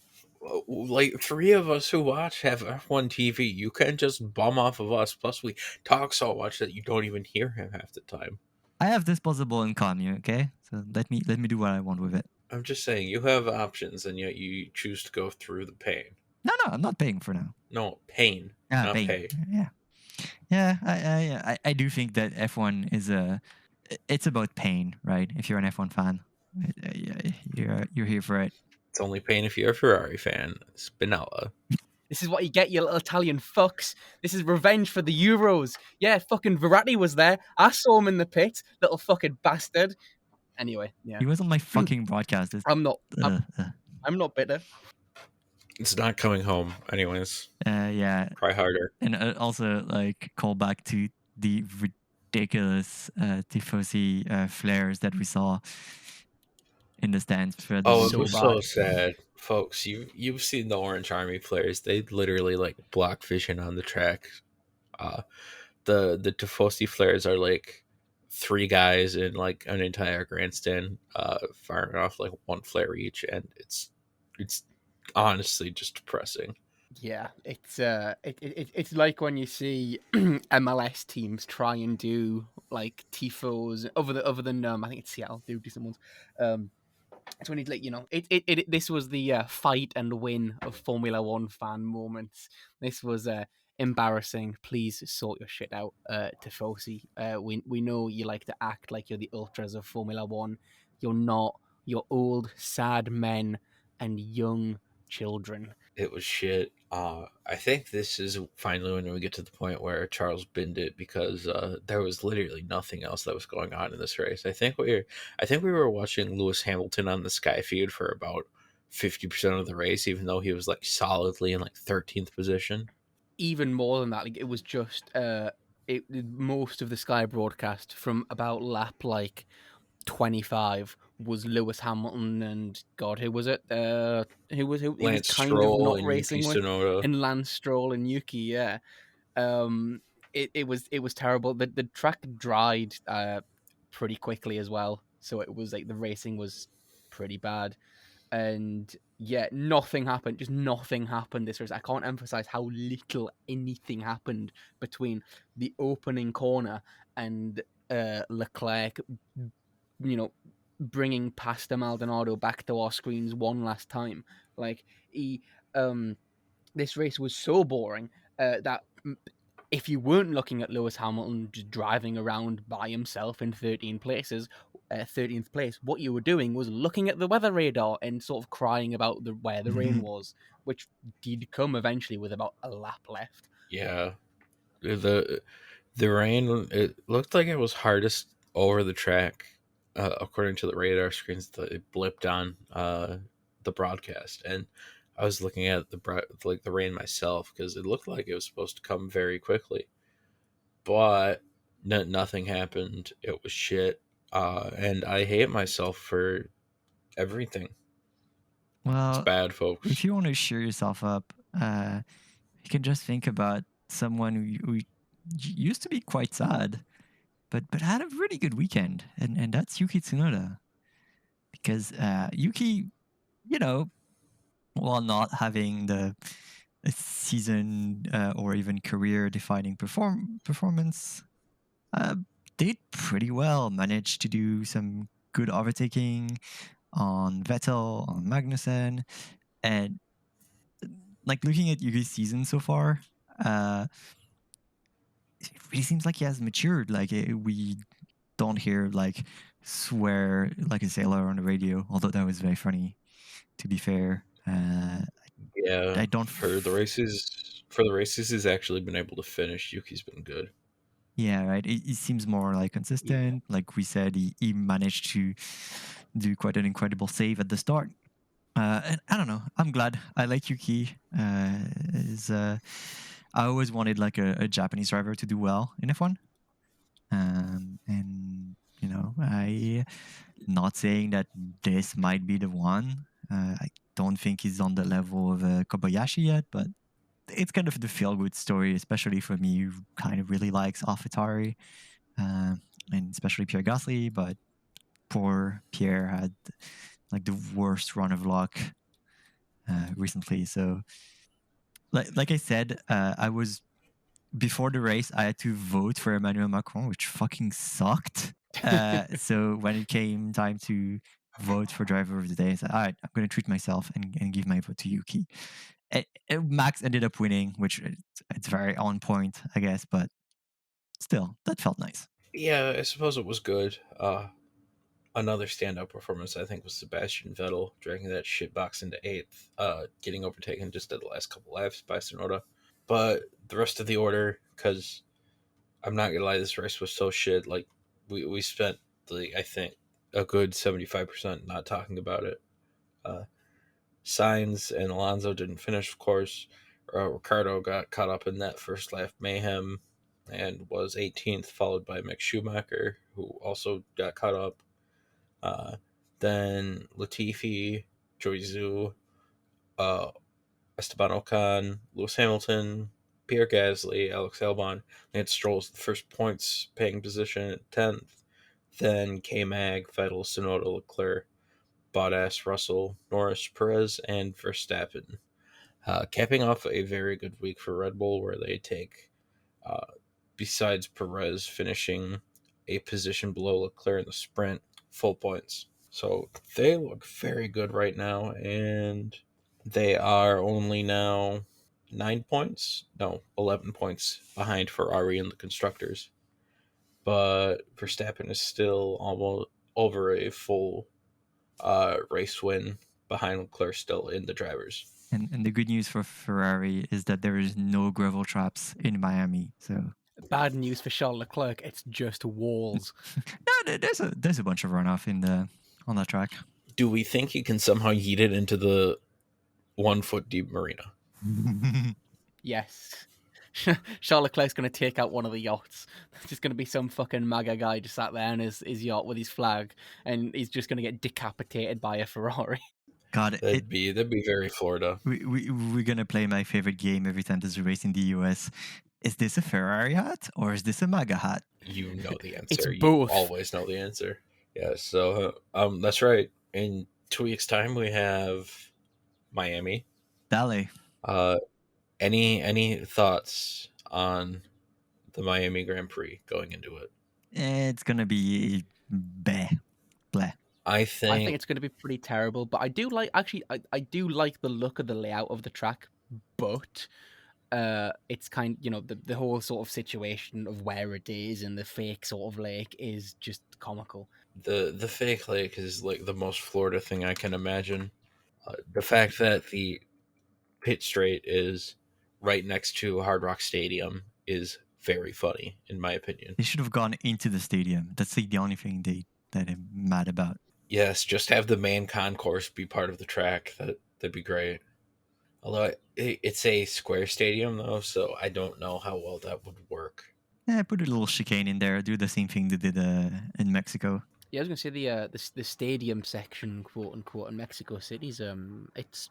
Like 3 of us who watch have F1 TV. You can't just bum off of us. Plus, we talk so much that you don't even hear him half the time. I have disposable income, okay? So let me do what I want with it. I'm just saying, you have options, and yet you choose to go through the pain. No, I'm not paying for now. No, pain, not paying. pay. Yeah. I do think that F1 is it's about pain, right? If you're an F1 fan, you're here for it. It's only pain if you're a Ferrari fan. Spinella. This is what you get, you little Italian fucks. This is revenge for the Euros. Yeah, fucking Verratti was there. I saw him in the pit, little fucking bastard. Anyway, yeah. He was on my fucking broadcast. I'm not bitter. It's not coming home, anyways. Yeah. Try harder. And also, like, call back to the ridiculous tifosi flares that we saw in the stands. For the it was so sad, folks. You've seen the Orange Army players. They literally like block vision on the track. The tifosi flares are like 3 guys in like an entire grandstand, firing off like 1 flare each, and it's honestly just depressing. Yeah, it's like when you see MLS teams try and do like tifos other than I think it's Seattle do decent ones. It's when this was the fight and win of Formula One fan moments. This was embarrassing. Please sort your shit out, Tifosi. We know you like to act like you're the ultras of Formula One. You're not. You're old, sad men and young children. It was shit. I think this is finally when we get to the point where Charles binned it, because there was literally nothing else that was going on in this race. I think we were watching Lewis Hamilton on the Sky feed for about 50% of the race, even though he was like solidly in like 13th position. Even more than that, like it was just most of the Sky broadcast from about lap like 25 was Lewis Hamilton and God, who was it? Who was Lance kind Stroll of not and racing Yuki with, Tsunoda. and Lance Stroll and Yuki. Yeah, it was terrible. The track dried pretty quickly as well, so it was like the racing was pretty bad, and yeah, nothing happened. Just nothing happened this race. I can't emphasize how little anything happened between the opening corner and Leclerc, bringing Pastor Maldonado back to our screens one last time. Like this race was so boring that if you weren't looking at Lewis Hamilton just driving around by himself in 13th place, what you were doing was looking at the weather radar and sort of crying about where the rain was, which did come eventually with about a lap left. Yeah, the rain, it looked like it was hardest over the track, according to the radar screens that it blipped on the broadcast, and I was looking at the rain myself because it looked like it was supposed to come very quickly, but nothing happened. It was shit, and I hate myself for everything. Well, it's bad, folks. If you want to cheer yourself up, you can just think about someone who used to be quite sad, but had a really good weekend, and that's Yuki Tsunoda. Because Yuki, while not having the season or even career-defining performance, did pretty well. Managed to do some good overtaking on Vettel, on Magnussen, and like looking at Yuki's season so far, it really seems like he has matured. Like we don't hear like swear like a sailor on the radio, although that was very funny, to be fair. Yeah, I don't for the races he's actually been able to finish. Yuki's been good. Yeah, right. It seems more like consistent. Yeah. Like we said, he managed to do quite an incredible save at the start. And I don't know. I'm glad. I like Yuki. I always wanted like a Japanese driver to do well in F1. And I not saying that this might be the one. I don't think he's on the level of Kobayashi yet, but it's kind of the feel-good story, especially for me, who kind of really likes AlphaTauri, and especially Pierre Gasly, but poor Pierre had like the worst run of luck recently. So, like I said, I was before the race. I had to vote for Emmanuel Macron, which fucking sucked. So when it came time to vote for driver of the day, I said, "All right, I'm going to treat myself and give my vote to Yuki." Max ended up winning, which it's very on point, I guess, but still, that felt nice. Yeah, I suppose it was good. Another standout performance, I think, was Sebastian Vettel dragging that shitbox into eighth, getting overtaken just at the last couple laps by Tsunoda. But the rest of the order, because I'm not gonna lie, this race was so shit. Like we spent I think a good 75% not talking about it. Sainz and Alonso didn't finish, of course. Ricardo got caught up in that first lap mayhem and was 18th, followed by Mick Schumacher, who also got caught up. Then Latifi, Joey Zhu, Esteban Ocon, Lewis Hamilton, Pierre Gasly, Alex Albon, Lance Stroll's the first points paying position at 10th. Then K-Mag, Vettel, Tsunoda, Leclerc, Bottas, Russell, Norris, Perez, and Verstappen. Capping off a very good week for Red Bull, where they take, besides Perez finishing a position below Leclerc in the sprint, full points. So they look very good right now, and they are only now 11 points behind Ferrari in the constructors. But Verstappen is still almost over a full race win behind Leclerc, still in the drivers. And the good news for Ferrari is that there is no gravel traps in Miami. So Bad news for Charles Leclerc. It's just walls. no, there's a bunch of runoff on that track. Do we think he can somehow yeet it into the 1 foot deep marina? Yes. Charles Leclerc's going to take out one of the yachts. There's just going to be some fucking MAGA guy just sat there on his yacht with his flag, and he's just going to get decapitated by a Ferrari. God, That'd be very Florida. we're gonna play my favorite game every time there's a race in the US. Is this a Ferrari hat or is this a MAGA hat? You know the answer. It's you both. always know the answer. Yeah, so that's right. In 2 weeks' time, we have Miami. Dale. Any thoughts on the Miami Grand Prix going into it? It's gonna be bleh. I I think think it's going to be pretty terrible, but I do like I do like the look of the layout of the track, but it's kind the whole sort of situation of where it is and the fake sort of lake is just comical. the fake lake is like the most Florida thing I can imagine. The fact that the pit straight is right next to Hard Rock Stadium is very funny, in my opinion. They should have gone into the stadium. That's like the only thing that I'm mad about. Yes, just have the main concourse be part of the track. That'd be great. Although it's a square stadium though, so I don't know how well that would work. Yeah, put a little chicane in there. Do the same thing they did in Mexico. Yeah, I was going to say the stadium section, quote unquote, in Mexico City's it's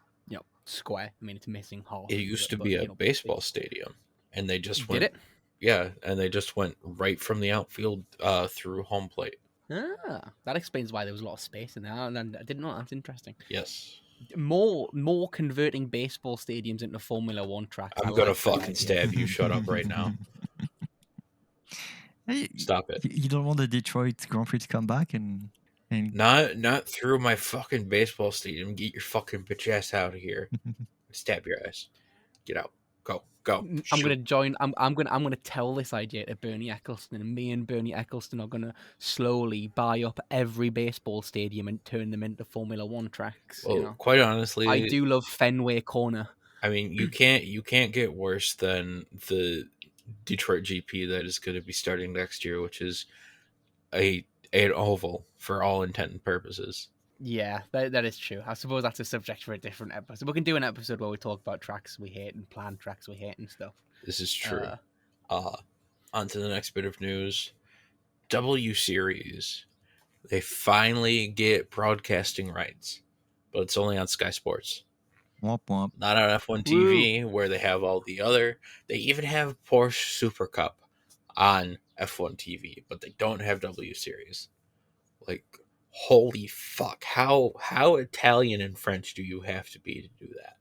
square. I mean, it's missing half. It used to be a baseball stadium, and they just went. Did it? Yeah, and they just went right from the outfield through home plate. Ah, that explains why there was a lot of space in there. And I didn't know. That's interesting. Yes. More converting baseball stadiums into Formula One tracks. I'm gonna fucking stab you. Shut up right now. Hey, Stop it. You don't want the Detroit Grand Prix to come back and Not through my fucking baseball stadium. Get your fucking bitch ass out of here. Stab your ass. Get out. Go. I'm gonna join. I'm gonna tell this idea to Bernie Eccleston, and me and Bernie Eccleston are gonna slowly buy up every baseball stadium and turn them into Formula One tracks. Well, quite honestly, I do love Fenway Corner. I mean, you can't get worse than the Detroit GP that is going to be starting next year, which is an oval for all intent and purposes. Yeah, that is true. I suppose that's a subject for a different episode. We can do an episode where we talk about tracks we hate and planned tracks we hate and stuff. This is true. On to the next bit of news. W Series. They finally get broadcasting rights, but it's only on Sky Sports. Womp womp. Not on F1 TV, where they have all the other. They even have Porsche Super Cup on F1 TV, but they don't have W Series. Like, Holy fuck! How Italian and French do you have to be to do that?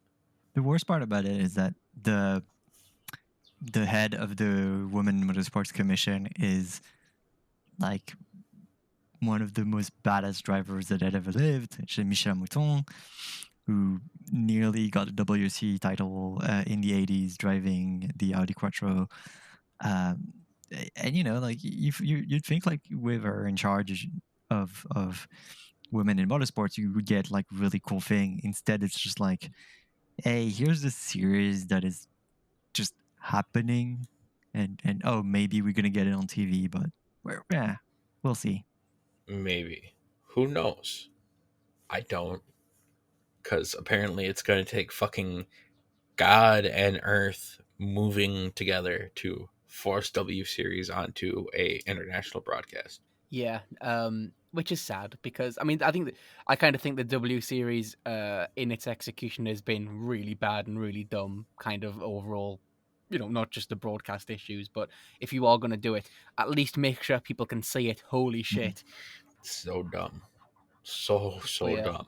The worst part about it is that the head of the Women Motorsports Commission is like one of the most badass drivers that had ever lived, Michel Mouton, who nearly got a WRC title in the 80s driving the Audi Quattro. And you know, like you'd think like with her in charge of women in motorsports, you would get like really cool thing. Instead, it's just like, hey, here's this series that is just happening, and oh, maybe we're gonna get it on TV, but we'll see. Maybe. Who knows? I don't. Because apparently it's going to take fucking God and Earth moving together to force W Series onto a international broadcast. Yeah, which is sad because I mean I kind of think the W series in its execution has been really bad and really dumb, kind of overall. You know, not just the broadcast issues, but if you are going to do it, at least make sure people can see it. Holy shit! So dumb. So But yeah, dumb.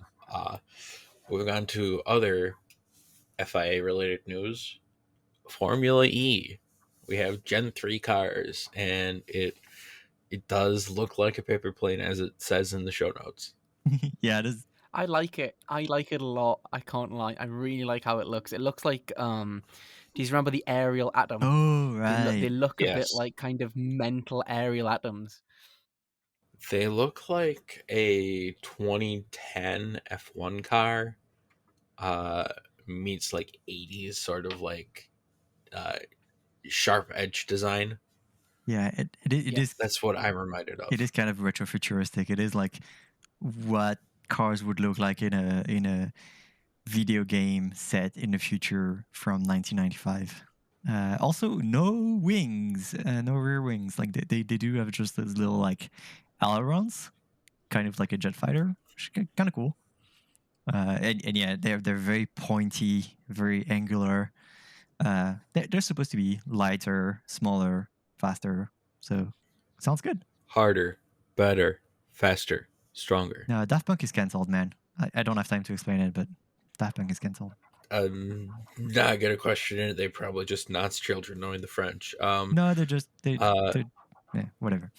Moving on to other FIA related news. Formula E. We have Gen 3 cars, and it does look like a paper plane, as it says in the show notes. Yeah, it is. I like it. I like it a lot. I can't lie. I really like how it looks. It looks like do you remember the aerial atom? Oh, They right. look a bit Yes. like kind of mental aerial atoms. They look like a 2010 F1 car meets like 80s sort of like uh, sharp edge design. Yeah, it Yeah. is. That's what I'm reminded of. It is kind of retrofuturistic. It is like what cars would look like in a video game set in the future from 1995. Also, no wings, no rear wings. Like they do have just those little like ailerons, kind of like a jet fighter, which is kind of cool. And yeah, they're very pointy, very angular. They're supposed to be lighter, smaller, faster. So sounds good. Harder, better, faster, stronger. No, Daft Punk is cancelled, man. I don't have time to explain it, but Daft Punk is cancelled. Not gonna question it. They probably just Knots children knowing the French. No, they're yeah, whatever.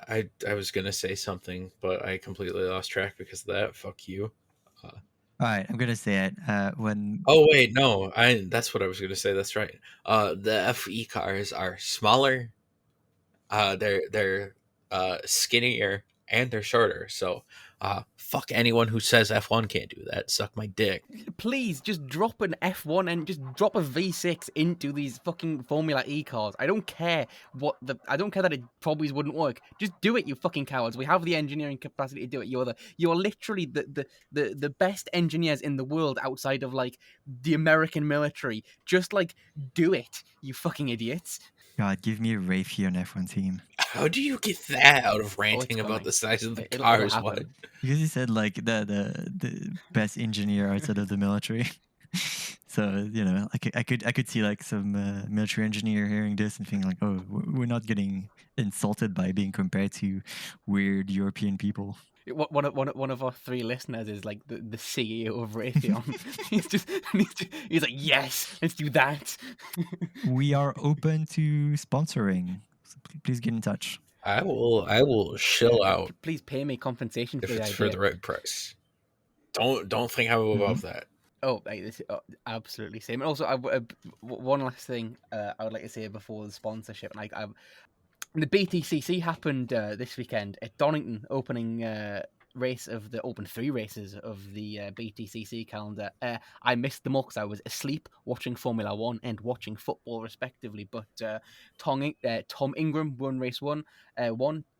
I was gonna say something, but I completely lost track because of that. Fuck you. All right, I'm gonna say it. When Oh wait, no, that's what I was gonna say. That's right. The FE cars are smaller. They're skinnier and they're shorter. So, fuck anyone who says F1 can't do that. Suck my dick. Please just drop an F1 and just drop a V6 into these fucking Formula E cars. I don't care I don't care that it probably wouldn't work. Just do it, you fucking cowards. We have the engineering capacity to do it. You're literally the best engineers in the world outside of like the American military. Just like do it, you fucking idiots. God, give me a Raytheon F1 team. How do you get that out of ranting about coming. the size of the It'll cars? happen. What? Because he said like the best engineer outside of the military. So you know, I could see like some military engineer hearing this and thinking like, oh, we're not getting insulted by being compared to weird European people. One of our three listeners is like the CEO of Raytheon. he's like, yes, let's do that. We are open to sponsoring. So please get in touch. I will shill out Please pay me compensation if for the it's idea. for the right price. Don't think I'm above that. Oh, absolutely same. And also, one last thing I would like to say before the sponsorship. Like, the BTCC happened this weekend at Donington, opening race of the open 3 races of the BTCC calendar. I missed them all because I was asleep watching Formula 1 and watching football respectively. But Tom Ingram won race 1,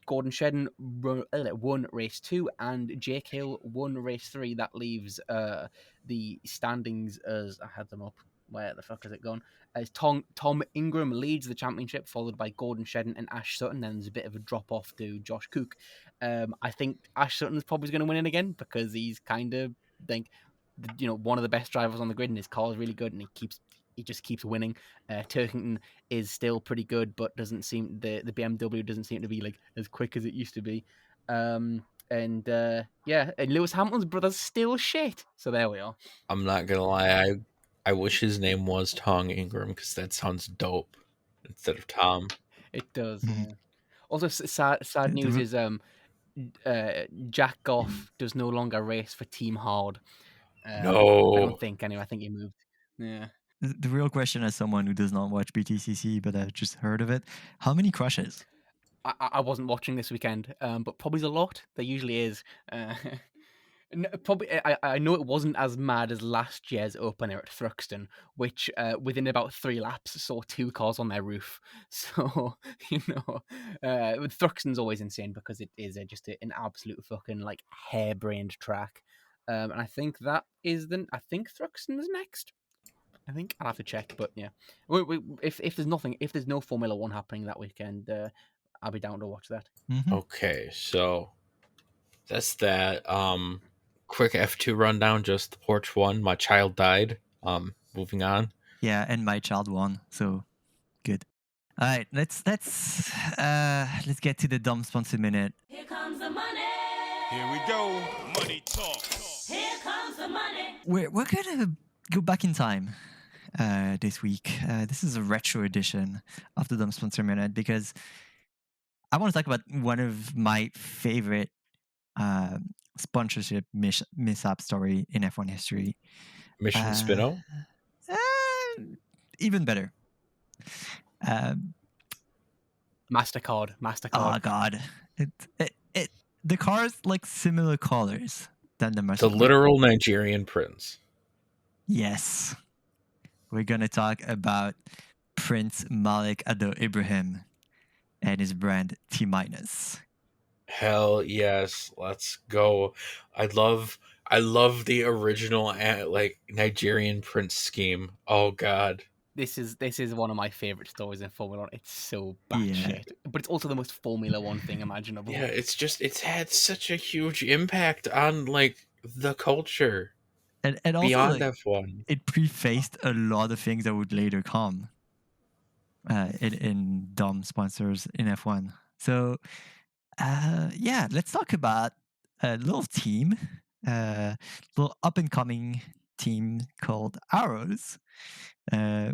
Gordon Shedden won race 2, and Jake Hill won race 3. That leaves the standings as I had them up. Where the fuck has it gone? As Tom Ingram leads the championship, followed by Gordon Shedden and Ash Sutton. Then there's a bit of a drop off to Josh Cook. I think Ash Sutton's probably going to win it again because he's kind of one of the best drivers on the grid, and his car is really good, and he just keeps winning. Turkington is still pretty good, but doesn't seem the BMW doesn't seem to be like as quick as it used to be. And and Lewis Hamilton's brother's still shit. So there we are. I'm not gonna lie, I wish his name was Tong Ingram because that sounds dope instead of Tom. It does. Mhm. Yeah. Also, sad The news re- is Jack Goff does no longer race for Team Hard. I No. don't think anyway. I think he moved. Yeah. the real question, as someone who does not watch BTCC but I've just heard of it, how many crushes? I wasn't watching this weekend, but probably a lot. There usually is. Probably, I know it wasn't as mad as last year's opener at Thruxton, which within about 3 laps saw 2 cars on their roof. So Thruxton's always insane because it is just an absolute fucking like harebrained track. And I think that is I think Thruxton's next. I think I'll have to check, but yeah. If there's no Formula One happening that weekend, I'll be down to watch that. Mhm. Okay, so that's that. Quick F2 rundown. Just the Porch won. My child died. Moving on. Yeah, and my child won, so good. All right, let's get to the dumb sponsor minute. Here comes the money. Here we go. Money talk. Here comes the money. We're gonna go back in time this week. This is a retro edition of the dumb sponsor minute because I want to talk about one of my favorite sponsorship mishap story in F1 history. Mission Spino. Even better. MasterCard. Oh God, the cars like similar colors than the The Mercedes. literal Nigerian prince. Yes, we're gonna talk about Prince Malik Ado Ibrahim and his brand T minus. Hell yes, let's go. I love the original like Nigerian prince scheme. Oh god. This is one of my favorite stories in Formula One. It's so Yeah. batshit, but it's also the most Formula One thing imaginable. Yeah, it's had such a huge impact on like the culture And also beyond like, F1. it prefaced a lot of things that would later come in dumb sponsors in F1. So yeah, let's talk about a little team, little up and coming team called Arrows,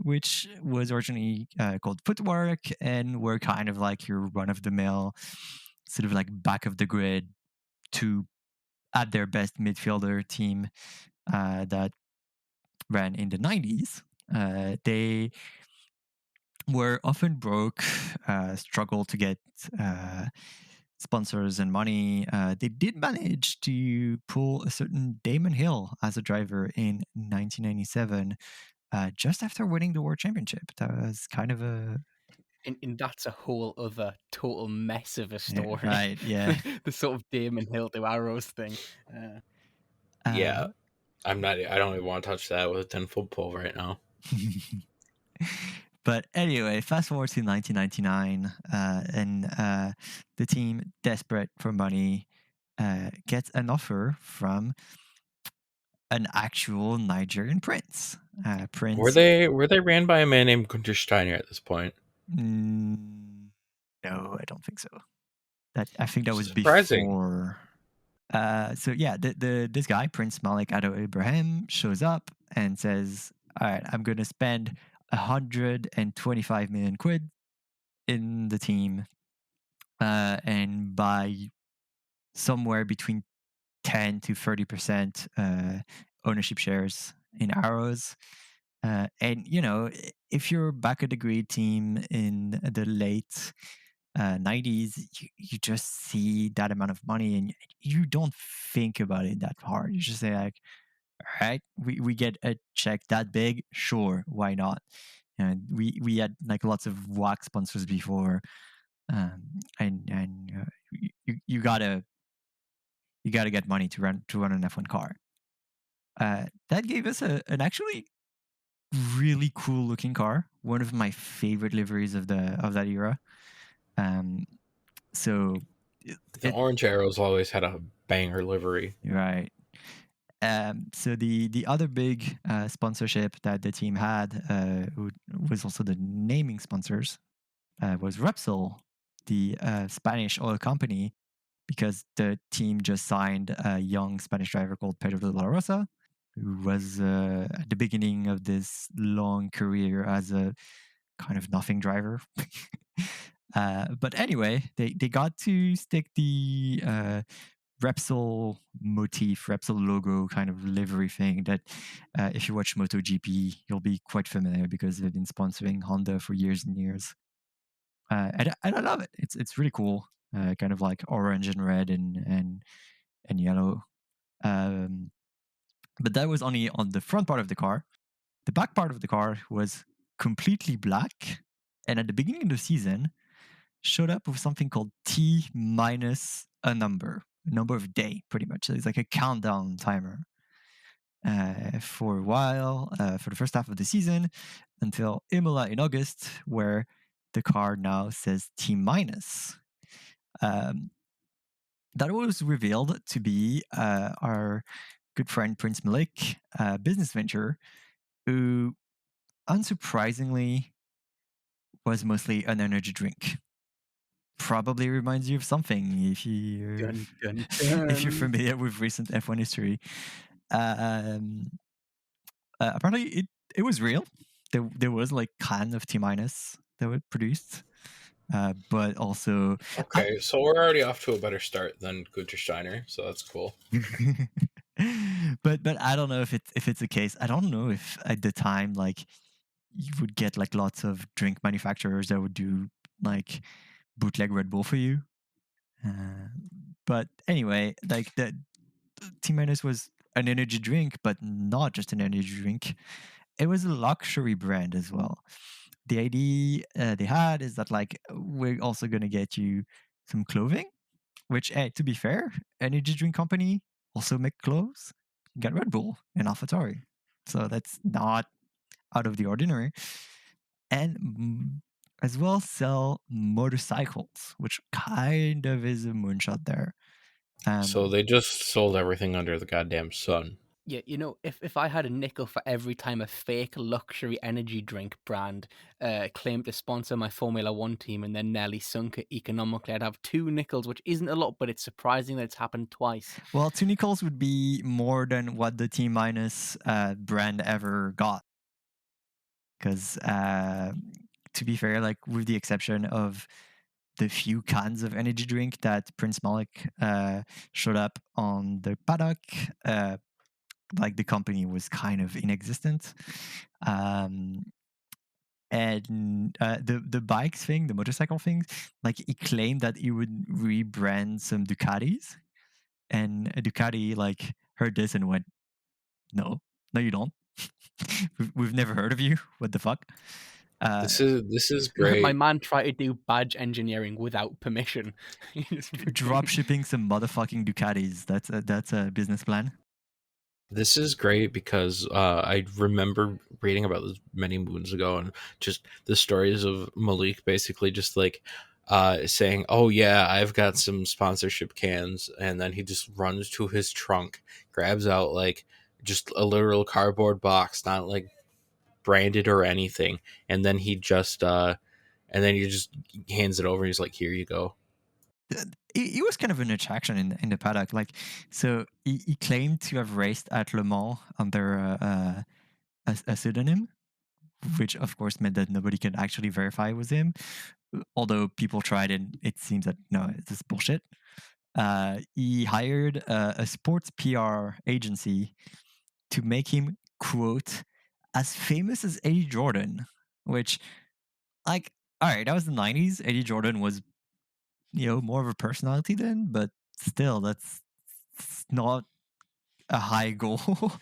which was originally called Footwork, and were kind of like your run of the mill, sort of like back of the grid to at their best midfielder team that ran in the 90s. They were often broke, struggled to get sponsors and money. They did manage to pull a certain Damon Hill as a driver in 1997, just after winning the World Championship. That was kind of a And that's a whole other total mess of a story. right, yeah. The sort of Damon Hill to Arrows thing. Yeah. I don't even want to touch that with a 10-foot pole right now. But anyway, fast forward to 1999, and the team, desperate for money, gets an offer from an actual Nigerian prince. Prince. Were they ran by a man named Gunter Steiner at this point? No, I don't think so. I think that was Surprising. before. So yeah, this guy, Prince Malik Ado Ibrahim, shows up and says, "All right, I'm going to spend 125 million quid in the team, and buy somewhere between 10 to 30% ownership shares in Arrows." And if you're back at the grid team in the late 90s, you just see that amount of money and you don't think about it that hard. You just say like, all right, we get a check that big, sure, why not? And we had like lots of WAC sponsors before, and you gotta get money to run an F1 car. That gave us an actually really cool looking car, one of my favorite liveries of that era. So The Orange Arrows always had a banger livery. right. So the other big sponsorship that the team had, who was also the naming sponsors, was Repsol, the Spanish oil company, because the team just signed a young Spanish driver called Pedro de la Rosa, who was at the beginning of this long career as a kind of nothing driver. But anyway, they got to stick the Repsol motif, Repsol logo kind of livery thing that if you watch MotoGP, you'll be quite familiar because they've been sponsoring Honda for years and years. And I love it. It's really cool. Kind of like orange and red and yellow. But that was only on the front part of the car. The back part of the car was completely black. And at the beginning of the season, showed up with something called T minus a number of day, pretty much. So it's like a countdown timer for a while, for the first half of the season, until Imola in August, where the car now says T minus. That was revealed to be our good friend Prince Malik, business venture, who unsurprisingly was mostly an energy drink. Probably reminds you of something if you Dun, dun, if you're dun. familiar with recent F1 history. Apparently, it was real. There was like can of T minus that were produced, but also Okay, so we're already off to a better start than Gunter Steiner, so that's cool. but I don't know if it's the case. I don't know if at the time like you would get like lots of drink manufacturers that would do like bootleg Red Bull for you. But anyway, like the T minus was an energy drink, but not just an energy drink. It was a luxury brand as well. The idea they had is that like we're also gonna get you some clothing, which to be fair, energy drink company also make clothes. You got Red Bull and AlphaTauri, so that's not out of the ordinary. And as well sell motorcycles, which kind of is a moonshot there. So they just sold everything under the goddamn sun. Yeah, you know, if I had a nickel for every time a fake luxury energy drink brand claimed to sponsor my Formula One team and then nearly sunk it economically, I'd have 2 nickels, which isn't a lot, but it's surprising that it's happened twice. Well, 2 nickels would be more than what the T minus brand ever got. Because to be fair, like with the exception of the few cans of energy drink that Prince Malik showed up on the paddock, like the company was kind of inexistent. And the bikes thing, the motorcycle thing, like he claimed that he would rebrand some Ducatis, and Ducati like heard this and went, "No, you don't. We've never heard of you. What the fuck?" This is My great. man tried to do badge engineering without permission. He just Drop shipping some motherfucking Ducatis. That's a business plan. This is great because I remember reading about this many moons ago, and just the stories of Malik basically just like saying, "Oh yeah, I've got some sponsorship cans," and then he just runs to his trunk, grabs out like just a literal cardboard box, not like branded or anything, and then he just hands it over. And he's like, "Here you go." He was kind of an attraction in the paddock. Like, so he claimed to have raced at Le Mans under a pseudonym, which of course meant that nobody could actually verify it was him. Although people tried, and it seems that no, it's just bullshit. He hired a sports PR agency to make him, quote, as famous as Eddie Jordan, which, like, all right, that was the 90s. Eddie Jordan was, more of a personality then, but still, that's not a high goal.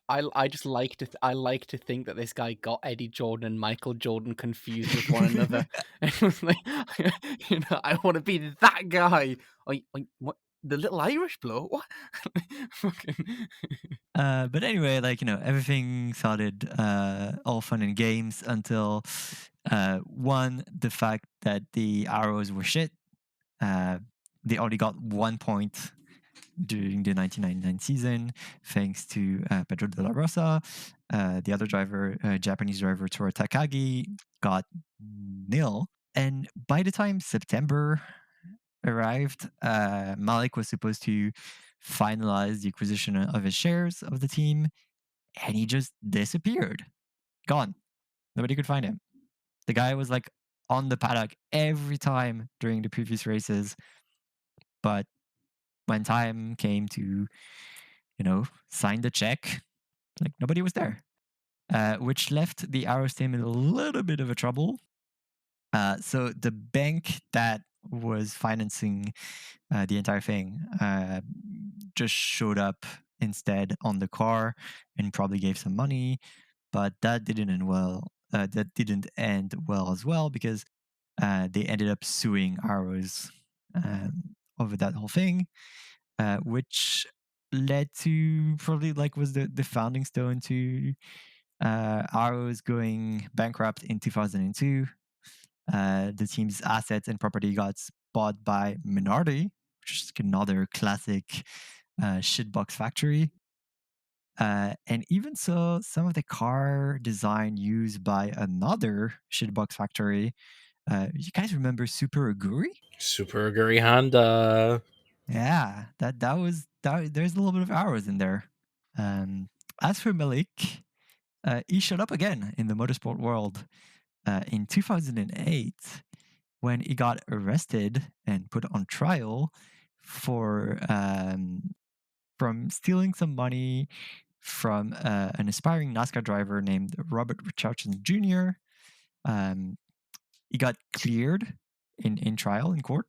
I just like to I like to think that this guy got Eddie Jordan and Michael Jordan confused with one another. And it was like, I want to be that guy. What? The little Irish bloke? What? Fucking. But anyway, like, everything started all fun and games until one, the fact that the arrows were shit. They only got 1 point during the 1999 season, thanks to Pedro de la Rosa. The other driver, Japanese driver Toru Takagi, got nil. And by the time September arrived, Malik was supposed to finalize the acquisition of his shares of the team, and he just disappeared. Gone. Nobody could find him. The guy was like on the paddock every time during the previous races, but when time came to, sign the check, like nobody was there, which left the Arrows team in a little bit of a trouble. So the bank that was financing the entire thing just showed up instead on the car and probably gave some money, but that didn't end well. That didn't end well as well, because they ended up suing Arrows over that whole thing, which led to probably was the founding stone to Arrows going bankrupt in 2002. The team's assets and property got bought by Minardi, which is another classic shitbox factory. And even so, some of the car design used by another shitbox factory. You guys remember Super Aguri? Super Aguri Honda. Yeah, that was that. There's a little bit of Arrows in there. As for Malik, he showed up again in the motorsport world in 2008 when he got arrested and put on trial for from stealing some money from an aspiring NASCAR driver named Robert Richardson Jr. He got cleared in trial in court,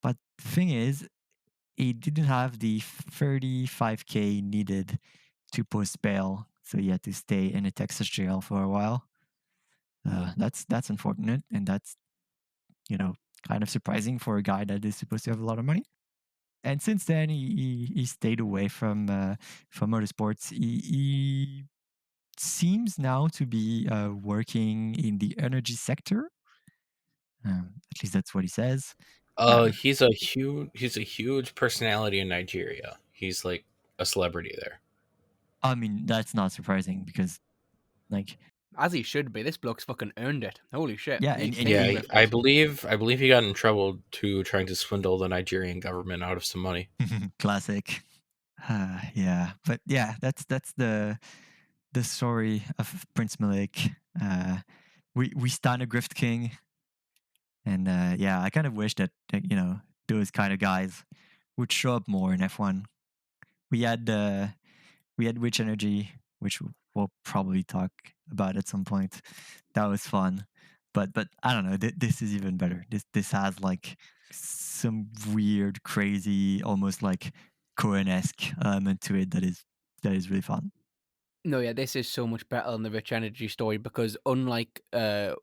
but the thing is, he didn't have the 35K needed to post bail, so he had to stay in a Texas jail for a while. That's unfortunate, and that's kind of surprising for a guy that is supposed to have a lot of money. And since then, he stayed away from motorsports. He seems now to be working in the energy sector. At least that's what he says. He's a huge personality in Nigeria. He's like a celebrity there. I mean, that's not surprising because, As he should be. This bloke's fucking earned it. Holy shit. Yeah, He's and taken Yeah, grifters. I believe he got in trouble too, trying to swindle the Nigerian government out of some money. classic. Yeah, but yeah, that's the story of Prince Malik. We stand a grift king, and yeah, I kind of wish that those kind of guys would show up more in F1. We had Witch Energy, which we'll probably talk about at some point. That was fun, but I don't know. This is even better. This has some weird, crazy, almost like Cohen-esque element to it that is really fun. No, yeah, this is so much better than the Rich Energy story because unlike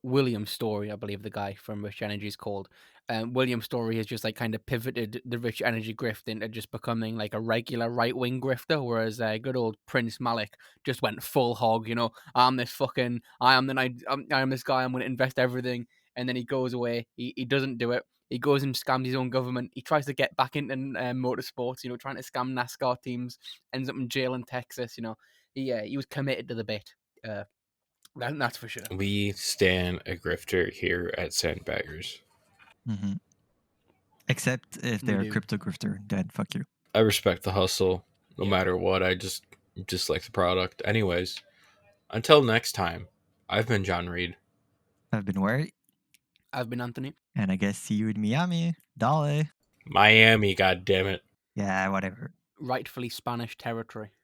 William's story, I believe the guy from Rich Energy is called, William's story has just kind of pivoted the Rich Energy grift into just becoming like a regular right-wing grifter, whereas good old Prince Malik just went full hog, I am this guy, I'm going to invest everything, and then he goes away, he doesn't do it, he goes and scams his own government, he tries to get back into motorsports, trying to scam NASCAR teams, ends up in jail in Texas, he was committed to the bit. That's for sure. We stand a grifter here at Sandbaggers. Mm-hmm. Except if they're a crypto grifter, then fuck you. I respect the hustle, no matter what. I just like the product. Anyways, until next time, I've been John Reed. I've been Wary. I've been Anthony. And I guess see you in Miami. Dale. Miami, goddammit. Yeah, whatever. Rightfully Spanish territory.